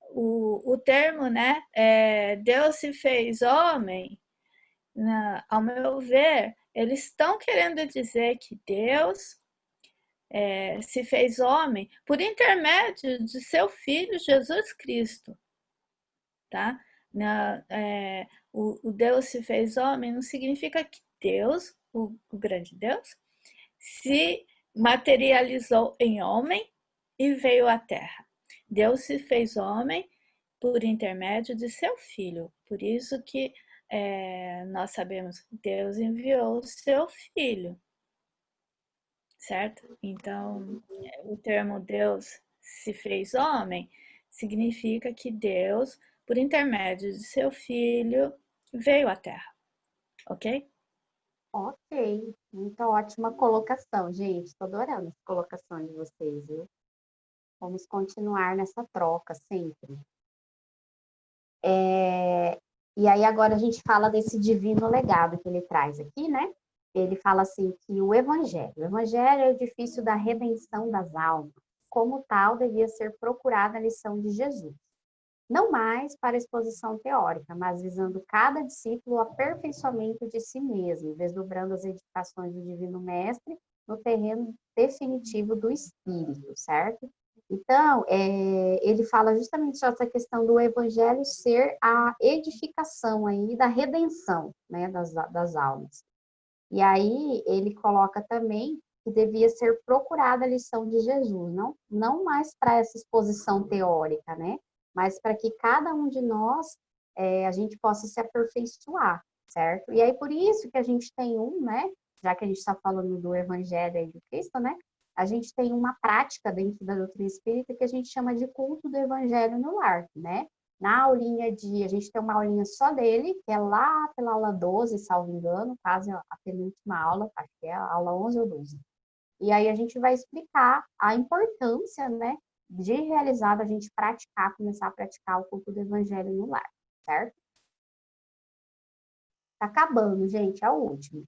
o termo, né? Deus se fez homem, ao meu ver, eles estão querendo dizer que Deus se fez homem por intermédio de seu Filho Jesus Cristo, tá? O Deus se fez homem não significa que Deus, o grande Deus, se materializou em homem e veio à Terra. Deus se fez homem por intermédio de seu Filho. Por isso que nós sabemos que Deus enviou o seu Filho, certo? Então, o termo Deus se fez homem significa que Deus, por intermédio de seu Filho, veio à Terra, ok? Ok, muito ótima colocação, gente. Estou adorando as colocações de vocês, viu? Vamos continuar nessa troca sempre. E aí agora a gente fala desse divino legado que ele traz aqui, né? Ele fala assim que o Evangelho é o edifício da redenção das almas. Como tal, devia ser procurada a lição de Jesus. Não mais para exposição teórica, mas visando cada discípulo ao aperfeiçoamento de si mesmo, deslumbrando as edificações do Divino Mestre no terreno definitivo do Espírito, certo? Então, ele fala justamente essa questão do Evangelho ser a edificação aí da redenção, né, das almas. E aí ele coloca também que devia ser procurada a lição de Jesus, não mais para essa exposição teórica, né? Mas para que cada um de nós, a gente possa se aperfeiçoar, certo? E aí, por isso que a gente tem né? Já que a gente está falando do Evangelho e de Cristo, né? A gente tem uma prática dentro da doutrina espírita que a gente chama de culto do Evangelho no lar, né? Na aulinha a gente tem uma aulinha só dele, que é lá pela aula 12, salvo engano, quase a penúltima aula, acho que é a aula 11 ou 12. E aí a gente vai explicar a importância, né, de realizar, a gente praticar, começar a praticar o culto do Evangelho no lar, certo? Tá acabando, gente, é o último.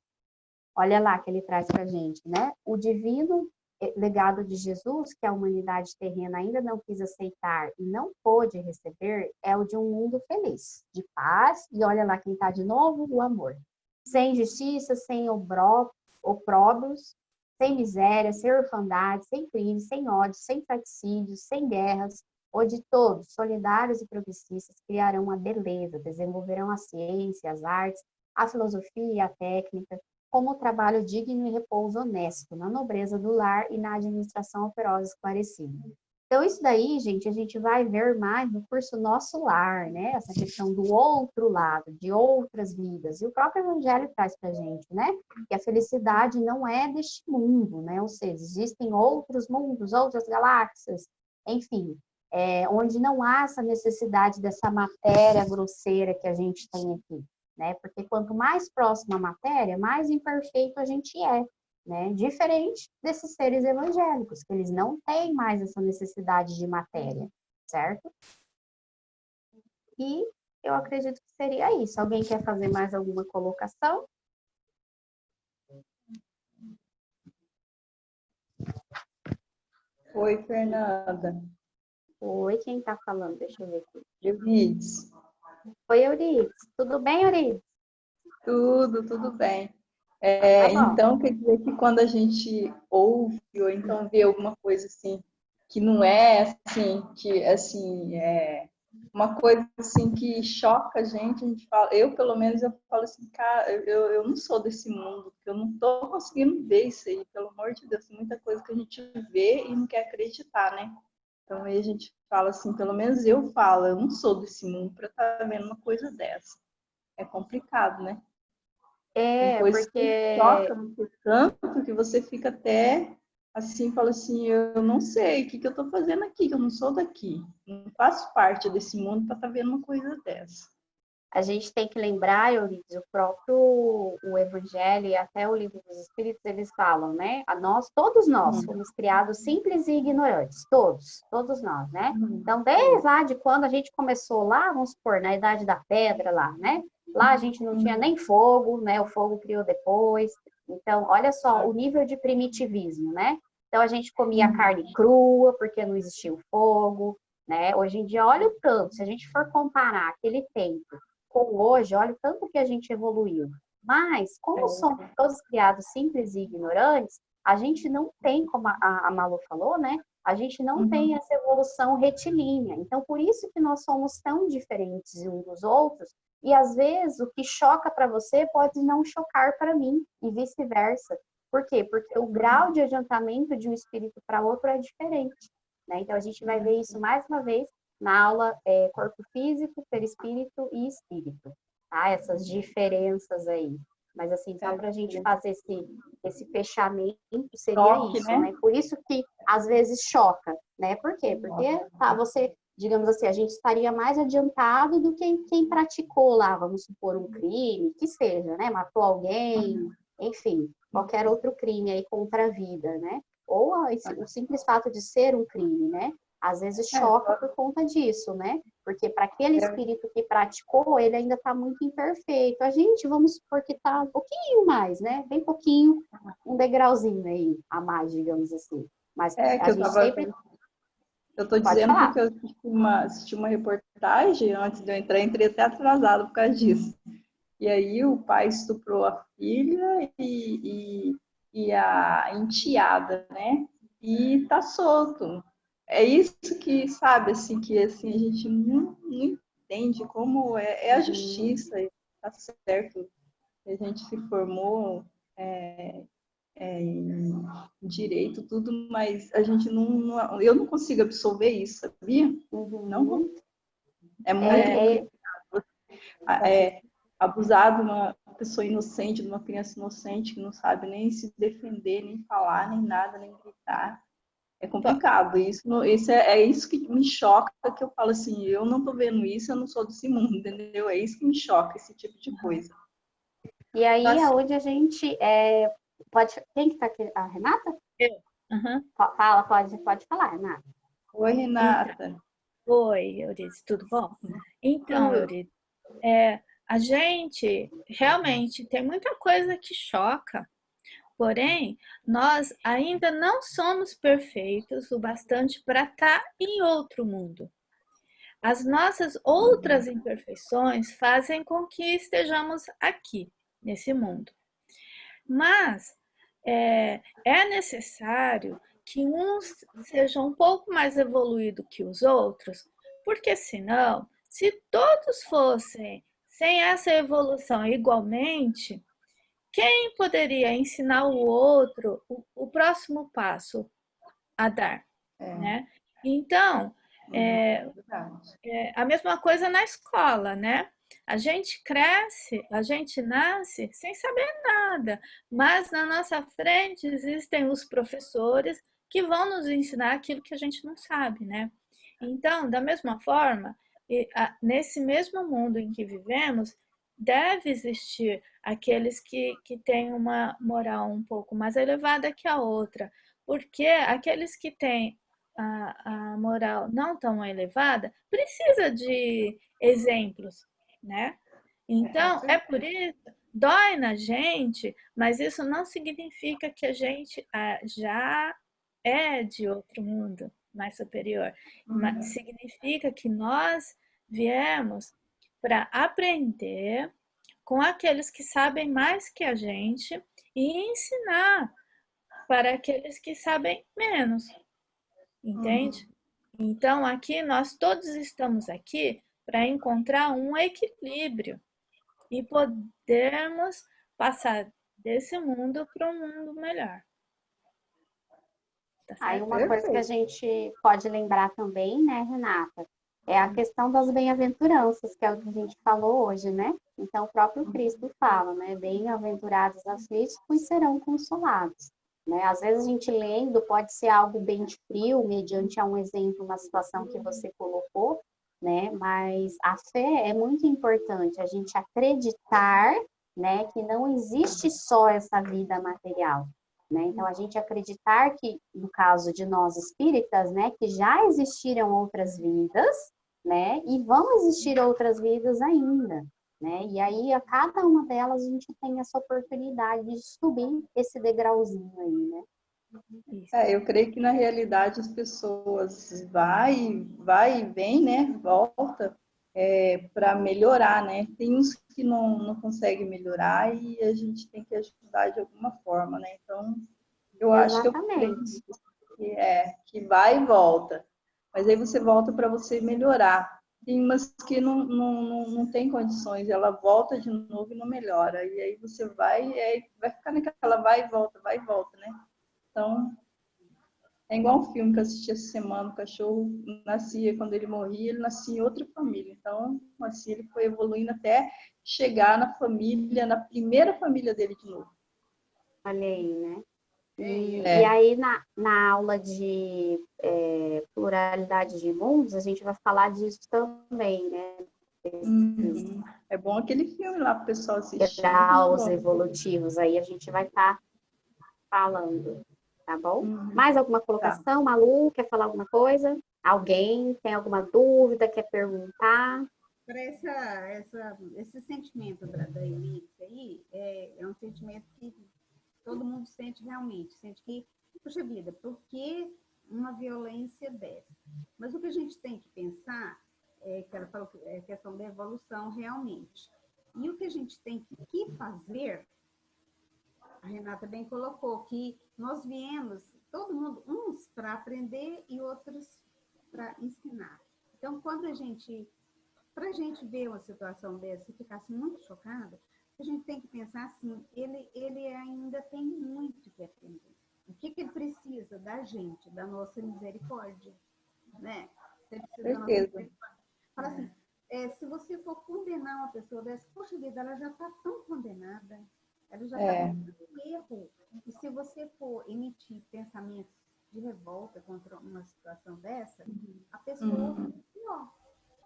Olha lá que ele traz pra gente, né? O divino legado de Jesus, que a humanidade terrena ainda não quis aceitar e não pôde receber, é o de um mundo feliz, de paz, e olha lá quem está de novo, o amor. Sem justiça, sem opróbrios, sem miséria, sem orfandade, sem crime, sem ódio, sem fratricídios, sem guerras, onde todos, solidários e progressistas, criarão a beleza, desenvolverão a ciência, as artes, a filosofia e a técnica, como o trabalho digno e repouso honesto, na nobreza do lar e na administração operosa e esclarecida. Então, isso daí, gente, a gente vai ver mais no curso Nosso Lar, né? Essa questão do outro lado, de outras vidas. E o próprio Evangelho traz para a gente, né? Que a felicidade não é deste mundo, né? Ou seja, existem outros mundos, outras galáxias, enfim, onde não há essa necessidade dessa matéria grosseira que a gente tem aqui, né? Porque quanto mais próximo à matéria, mais imperfeito a gente é, né? Diferente desses seres evangélicos, que eles não têm mais essa necessidade de matéria, certo? E eu acredito que seria isso. Alguém quer fazer mais alguma colocação? Oi, Fernanda. Oi, quem está falando? Deixa eu ver aqui. Eurides. Oi, Eurides. Tudo bem, Eurides? Tudo bem. Tá bom. Então, quer dizer que quando a gente ouve ou então vê alguma coisa assim, que não é assim, que assim, uma coisa assim que choca a gente fala, eu pelo menos eu falo assim, cara, eu não sou desse mundo, porque eu não tô conseguindo ver isso aí, pelo amor de Deus, tem muita coisa que a gente vê e não quer acreditar, né? Então aí a gente fala assim, pelo menos eu falo, eu não sou desse mundo para estar vendo uma coisa dessa. É complicado, né? Tem coisas que Porque chocam você tanto que você fica até assim, fala assim, eu não sei o que eu tô fazendo aqui, que eu não sou daqui. Não faço parte desse mundo para estar vendo uma coisa dessa. a gente tem que lembrar, Eurides, o próprio o Evangelho e até o Livro dos Espíritos, eles falam, né? Todos nós fomos criados simples e ignorantes, todos nós, né? Então, desde lá de quando a gente começou lá, vamos supor, na Idade da Pedra lá, né? Lá a gente não tinha nem fogo, né? O fogo criou depois. Então, olha só o nível de primitivismo, né? Então, a gente comia carne crua, porque não existia o fogo, né? Hoje em dia, olha o tanto, se a gente for comparar aquele tempo com hoje, olha o tanto que a gente evoluiu. Mas, como somos todos criados simples e ignorantes, a gente não tem, como a Malu falou, né? A gente não tem essa evolução retilínea. Então, por isso que nós somos tão diferentes uns dos outros, e às vezes o que choca para você pode não chocar para mim, e vice-versa. Por quê? Porque o grau de adiantamento de um espírito para outro é diferente, né? Então, a gente vai ver isso mais uma vez na aula corpo físico, perispírito e espírito, tá? Essas diferenças aí. Mas, assim, só para a gente fazer esse fechamento, seria Choque, isso, né? né? Por isso que, às vezes, choca, né? Por quê? Porque, tá, você, digamos assim, a gente estaria mais adiantado do que quem praticou lá, vamos supor, um crime, que seja, né? Matou alguém, enfim, qualquer outro crime aí contra a vida, né? Ou o simples fato de ser um crime, né? Às vezes choca por conta disso, né? Porque para aquele espírito que praticou, ele ainda está muito imperfeito. A gente, vamos supor que está um pouquinho mais, né? Bem pouquinho, um degrauzinho aí a mais, digamos assim. Mas a gente sempre... Eu estou dizendo porque eu assisti uma reportagem antes de eu entrar, entrei até atrasado por causa disso. E aí o pai estuprou a filha e a enteada, né? E tá solto. É isso que, sabe, assim, que assim, a gente não entende como é a justiça, tá certo. A gente se formou em direito, tudo, mas a gente eu não consigo absorver isso, sabia? Não, é muito abusar de uma pessoa inocente, de uma criança inocente que não sabe nem se defender, nem falar, nem nada, nem gritar. É complicado. Isso é isso que me choca, que eu falo assim, eu não tô vendo isso, eu não sou desse mundo, entendeu? É isso que me choca, esse tipo de coisa. E aí é onde a gente pode... Quem que tá aqui? A Renata? Eu. Uhum. Fala, pode falar, Renata. Oi, Renata. Oi, Euridice, tudo bom? Então, Euridice, a gente realmente tem muita coisa que choca. Porém, nós ainda não somos perfeitos o bastante para estar em outro mundo. As nossas outras imperfeições fazem com que estejamos aqui, nesse mundo. Mas é necessário que uns sejam um pouco mais evoluídos que os outros, porque senão, se todos fossem sem essa evolução igualmente, quem poderia ensinar o outro o próximo passo a dar, né? Então, a mesma coisa na escola, né? A gente cresce, a gente nasce sem saber nada, mas na nossa frente existem os professores que vão nos ensinar aquilo que a gente não sabe, né? Então, da mesma forma, nesse mesmo mundo em que vivemos, deve existir aqueles que têm uma moral um pouco mais elevada que a outra, porque aqueles que têm a moral não tão elevada precisa de exemplos, né? Então, é por isso, dói na gente, mas isso não significa que a gente já é de outro mundo mais superior. Mas significa que nós viemos para aprender com aqueles que sabem mais que a gente e ensinar para aqueles que sabem menos, entende? Então, aqui nós todos estamos aqui para encontrar um equilíbrio e podermos passar desse mundo para um mundo melhor. Tá Aí certo? uma coisa que a gente pode lembrar também, né, Renata, é a questão das bem-aventuranças, que é o que a gente falou hoje, né? Então, o próprio Cristo fala, né? Bem-aventurados aflitos, pois serão consolados. Né? Às vezes a gente lendo pode ser algo bem de frio, mediante a um exemplo, uma situação que você colocou, né? Mas a fé é muito importante, a gente acreditar, né, que não existe só essa vida material. Né? Então, a gente acreditar que, no caso de nós espíritas, né, que já existiram outras vidas, né, e vão existir outras vidas ainda, né? E aí, a cada uma delas, a gente tem essa oportunidade de subir esse degrauzinho aí, né? Eu creio que na realidade as pessoas vai e vem, né? Volta para melhorar, né? Tem uns que não conseguem melhorar e a gente tem que ajudar de alguma forma, né? Então, eu acho que eu creio Exatamente. que vai e volta. Mas aí você volta para você melhorar. Tem umas que não tem condições, ela volta de novo e não melhora. E aí você vai ficar naquela vai e volta, né? Então, é igual um filme que eu assisti essa semana, o cachorro nascia, quando ele morria, ele nascia em outra família. Então, assim, ele foi evoluindo até chegar na família, na primeira família dele de novo. Olha aí, né? E aí, na aula de pluralidade de mundos, a gente vai falar disso também, né? É bom aquele filme lá para o pessoal assistir. Graus evolutivos, aí a gente vai estar falando, tá bom? Mais alguma colocação, Malu? Quer falar alguma coisa? Alguém tem alguma dúvida, quer perguntar? Para esse sentimento da elite aí, é um sentimento que todo mundo sente realmente, sente que, puxa vida, por que uma violência dessa? Mas o que a gente tem que pensar que ela falou que é questão da evolução realmente. E o que a gente tem que fazer, a Renata bem colocou, que nós viemos, todo mundo, uns para aprender e outros para ensinar. Então, quando para a gente ver uma situação dessa e ficasse muito chocada, a gente tem que pensar assim, ele ainda tem muito que aprender. O que ele precisa da gente, da nossa misericórdia, né? Você precisa da nossa misericórdia. Fala assim, se você for condenar uma pessoa dessa, poxa vida, ela já está tão condenada, ela já está com tanto erro. E se você for emitir pensamentos de revolta contra uma situação dessa, a pessoa fica pior.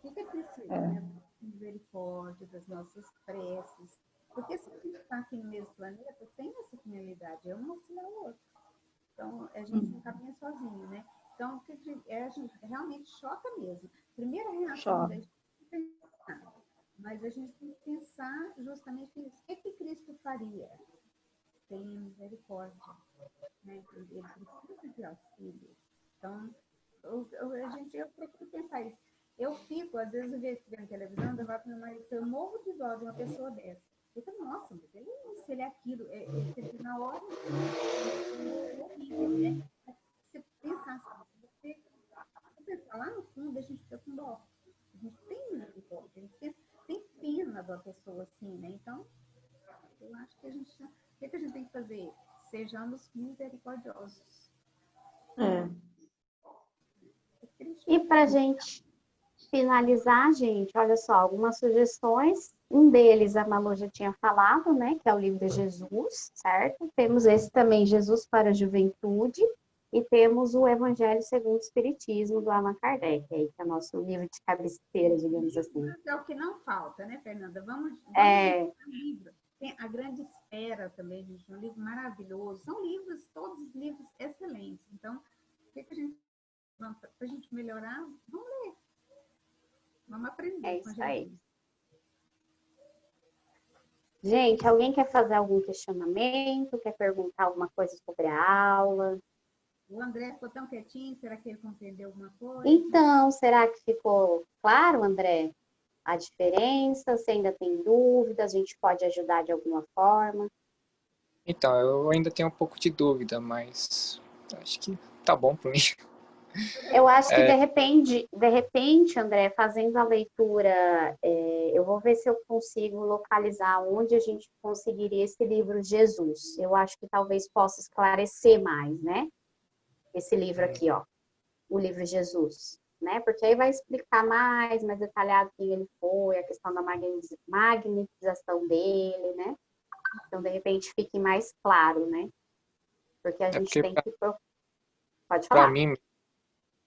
O que precisa, né? Misericórdia, das nossas preces. Porque se a gente está aqui no mesmo planeta, tem essa finalidade, é um auxiliar o outro. Então, a gente não caminha sozinho, né? Então, a gente realmente choca mesmo. Primeira reação da gente é pensar, mas a gente tem que pensar justamente isso. O que Cristo faria? tenha misericórdia, né? Ele precisa de auxílio. Então, eu procuro pensar isso. Eu fico, às vezes, vendo televisão, eu falo para meu marido, eu morro de dó de uma pessoa dessa. Eu falo, nossa, mas ele é isso, ele é aquilo. Você, na hora, é horrível, né? Se pensar assim, você pensar lá no fundo, a gente fica com dó. A gente tem misericórdia, a gente tem pena da pessoa assim, né? Então, eu acho que o que a gente tem que fazer? Sejamos misericordiosos. É. E para a gente finalizar, gente, olha só, algumas sugestões. Um deles, a Malu já tinha falado, né? Que é o livro de Jesus, certo? Temos esse também, Jesus para a Juventude. E temos o Evangelho segundo o Espiritismo, do Allan Kardec, aí, que é o nosso livro de cabeceira, digamos assim. É o que não falta, né, Fernanda? Vamos É, ler um livro. Tem A Grande Espera também, gente, um livro maravilhoso. São livros, todos os livros excelentes. Então, o que a gente, para a gente melhorar, vamos ler. Vamos aprender é com isso aí. Jesus. Gente, alguém quer fazer algum questionamento? Quer perguntar alguma coisa sobre a aula? O André ficou tão quietinho, será que ele compreendeu alguma coisa? Então, será que ficou claro, André, a diferença? Se ainda tem dúvidas, a gente pode ajudar de alguma forma? Então, eu ainda tenho um pouco de dúvida, mas acho que tá bom para mim. Eu acho que de repente, André, fazendo a leitura, eu vou ver se eu consigo localizar onde a gente conseguiria esse livro Jesus. Eu acho que talvez possa esclarecer mais, né? Esse livro aqui, ó, o livro Jesus, né? Porque aí vai explicar mais detalhado quem ele foi, a questão da magnetização dele, né? Então, de repente, fique mais claro, né? Porque a É gente porque tem que... Pode para falar. mim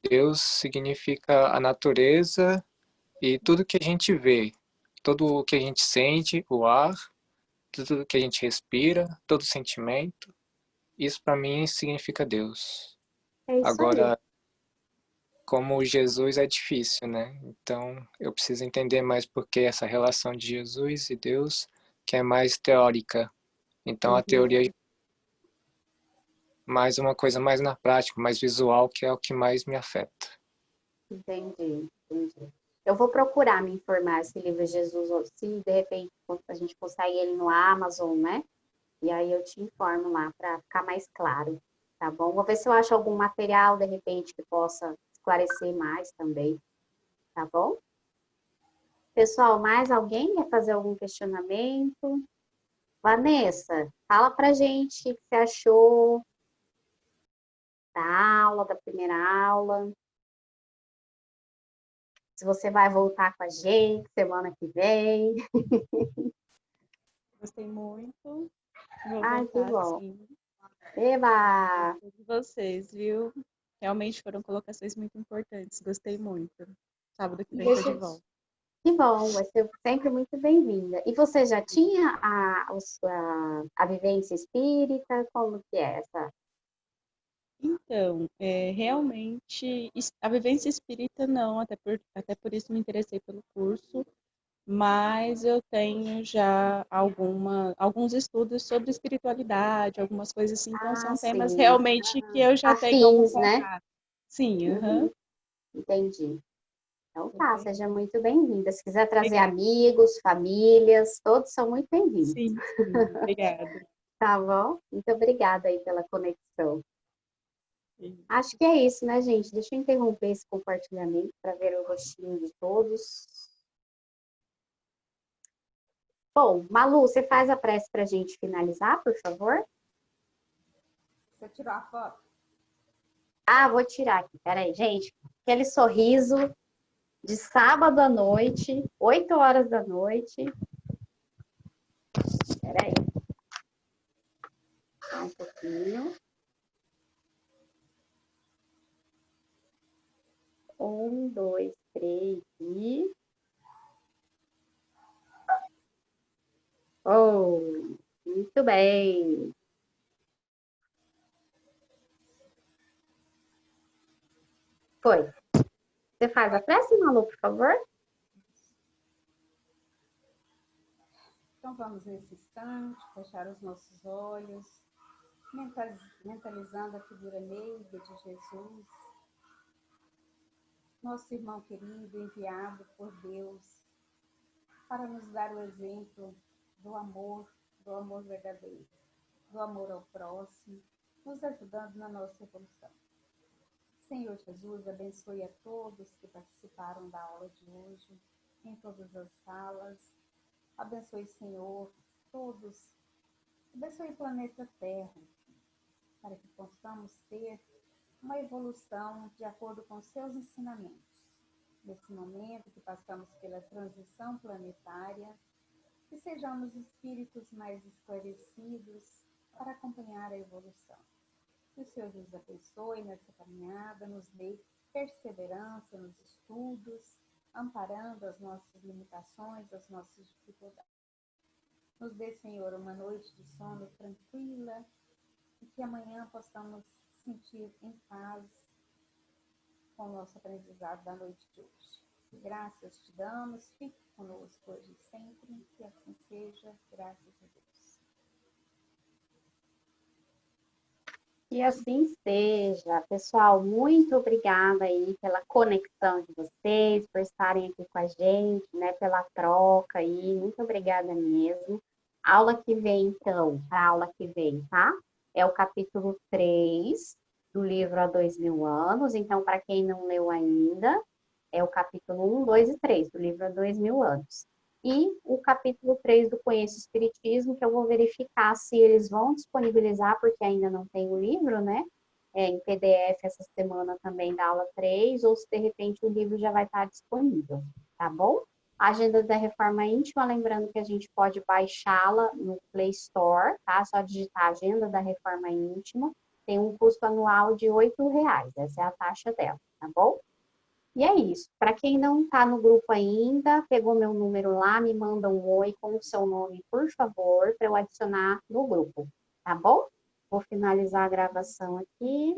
Deus significa a natureza e tudo que a gente vê, tudo o que a gente sente, o ar, tudo que a gente respira, todo sentimento. Isso para mim significa Deus. É isso aí. Agora, como Jesus é difícil, né? Então, eu preciso entender mais porque essa relação de Jesus e Deus, que é mais teórica. Então, a Uhum. teoria é mais uma coisa mais na prática, mais visual, que é o que mais me afeta. Entendi. Eu vou procurar me informar esse livro Jesus, ou se de repente a gente consegue ele no Amazon, né? E aí eu te informo lá para ficar mais claro, tá bom? Vou ver se eu acho algum material, de repente, que possa esclarecer mais também, tá bom? Pessoal, mais alguém quer fazer algum questionamento? Vanessa, fala pra gente o que você achou da aula, da primeira aula. Se você vai voltar com a gente semana que vem. Gostei muito. Vou Ai, que voltar, bom. sim. Eba! Todos vocês, viu? Realmente foram colocações muito importantes. Gostei muito. Sábado que vem estou de volta. Que bom, vai ser sempre muito bem-vinda. E você já tinha a vivência espírita? Como que é essa? Então, realmente, a vivência espírita não, até por isso me interessei pelo curso, mas eu tenho já alguns estudos sobre espiritualidade, algumas coisas assim, então Ah, são temas sim. realmente que eu já tenho algum Afins, né? contato. Sim, aham. Uhum, entendi. Então tá, Ok. seja muito bem-vinda. Se quiser trazer Obrigada. amigos, famílias, todos são muito bem-vindos. Sim, sim, obrigada. Tá bom? Muito obrigada aí pela conexão. Sim. Acho que é isso, né, gente? Deixa eu interromper esse compartilhamento para ver o rostinho de todos. Bom, Malu, você faz a prece para a gente finalizar, por favor? Você tirou a foto? Ah, vou tirar aqui, peraí, gente. Aquele sorriso de sábado à noite, 8 horas da noite. Peraí. Só um pouquinho. 1, 2, 3 e... Oh, muito bem. Foi. Você faz a prece, Malu, por favor? Então, vamos nesse instante fechar os nossos olhos, mentalizando a figura meiga de Jesus, nosso irmão querido, enviado por Deus para nos dar o exemplo do amor verdadeiro, do amor ao próximo, nos ajudando na nossa evolução. Senhor Jesus, abençoe a todos que participaram da aula de hoje, em todas as salas. Abençoe, Senhor, todos. Abençoe o planeta Terra, para que possamos ter uma evolução de acordo com seus ensinamentos. Nesse momento que passamos pela transição planetária, que sejamos espíritos mais esclarecidos para acompanhar a evolução. Que o Senhor nos abençoe nessa caminhada, nos dê perseverança nos estudos, amparando as nossas limitações, as nossas dificuldades. Nos dê, Senhor, uma noite de sono tranquila e que amanhã possamos sentir em paz com o nosso aprendizado da noite de hoje. Graças te damos, fique conosco hoje e sempre, que assim seja, graças a Deus. E assim seja. Pessoal, muito obrigada aí pela conexão de vocês, por estarem aqui com a gente, né, pela troca aí, muito obrigada mesmo. Aula que vem, então, a aula que vem, tá? É o capítulo 3 do livro Há 2000 anos, então, para quem não leu ainda, é o capítulo 1, 2 e 3 do livro Há 2000 anos. E o capítulo 3 do Conheço Espiritismo, que eu vou verificar se eles vão disponibilizar, porque ainda não tem o livro, né? Em PDF essa semana também da aula 3, ou se de repente o livro já vai estar disponível, tá bom? A Agenda da Reforma Íntima, lembrando que a gente pode baixá-la no Play Store, tá? Só digitar Agenda da Reforma Íntima, tem um custo anual de R$ 8,00, essa é a taxa dela, tá bom? E é isso. Para quem não está no grupo ainda, pegou meu número lá, me manda um oi com o seu nome, por favor, para eu adicionar no grupo, tá bom? Vou finalizar a gravação aqui.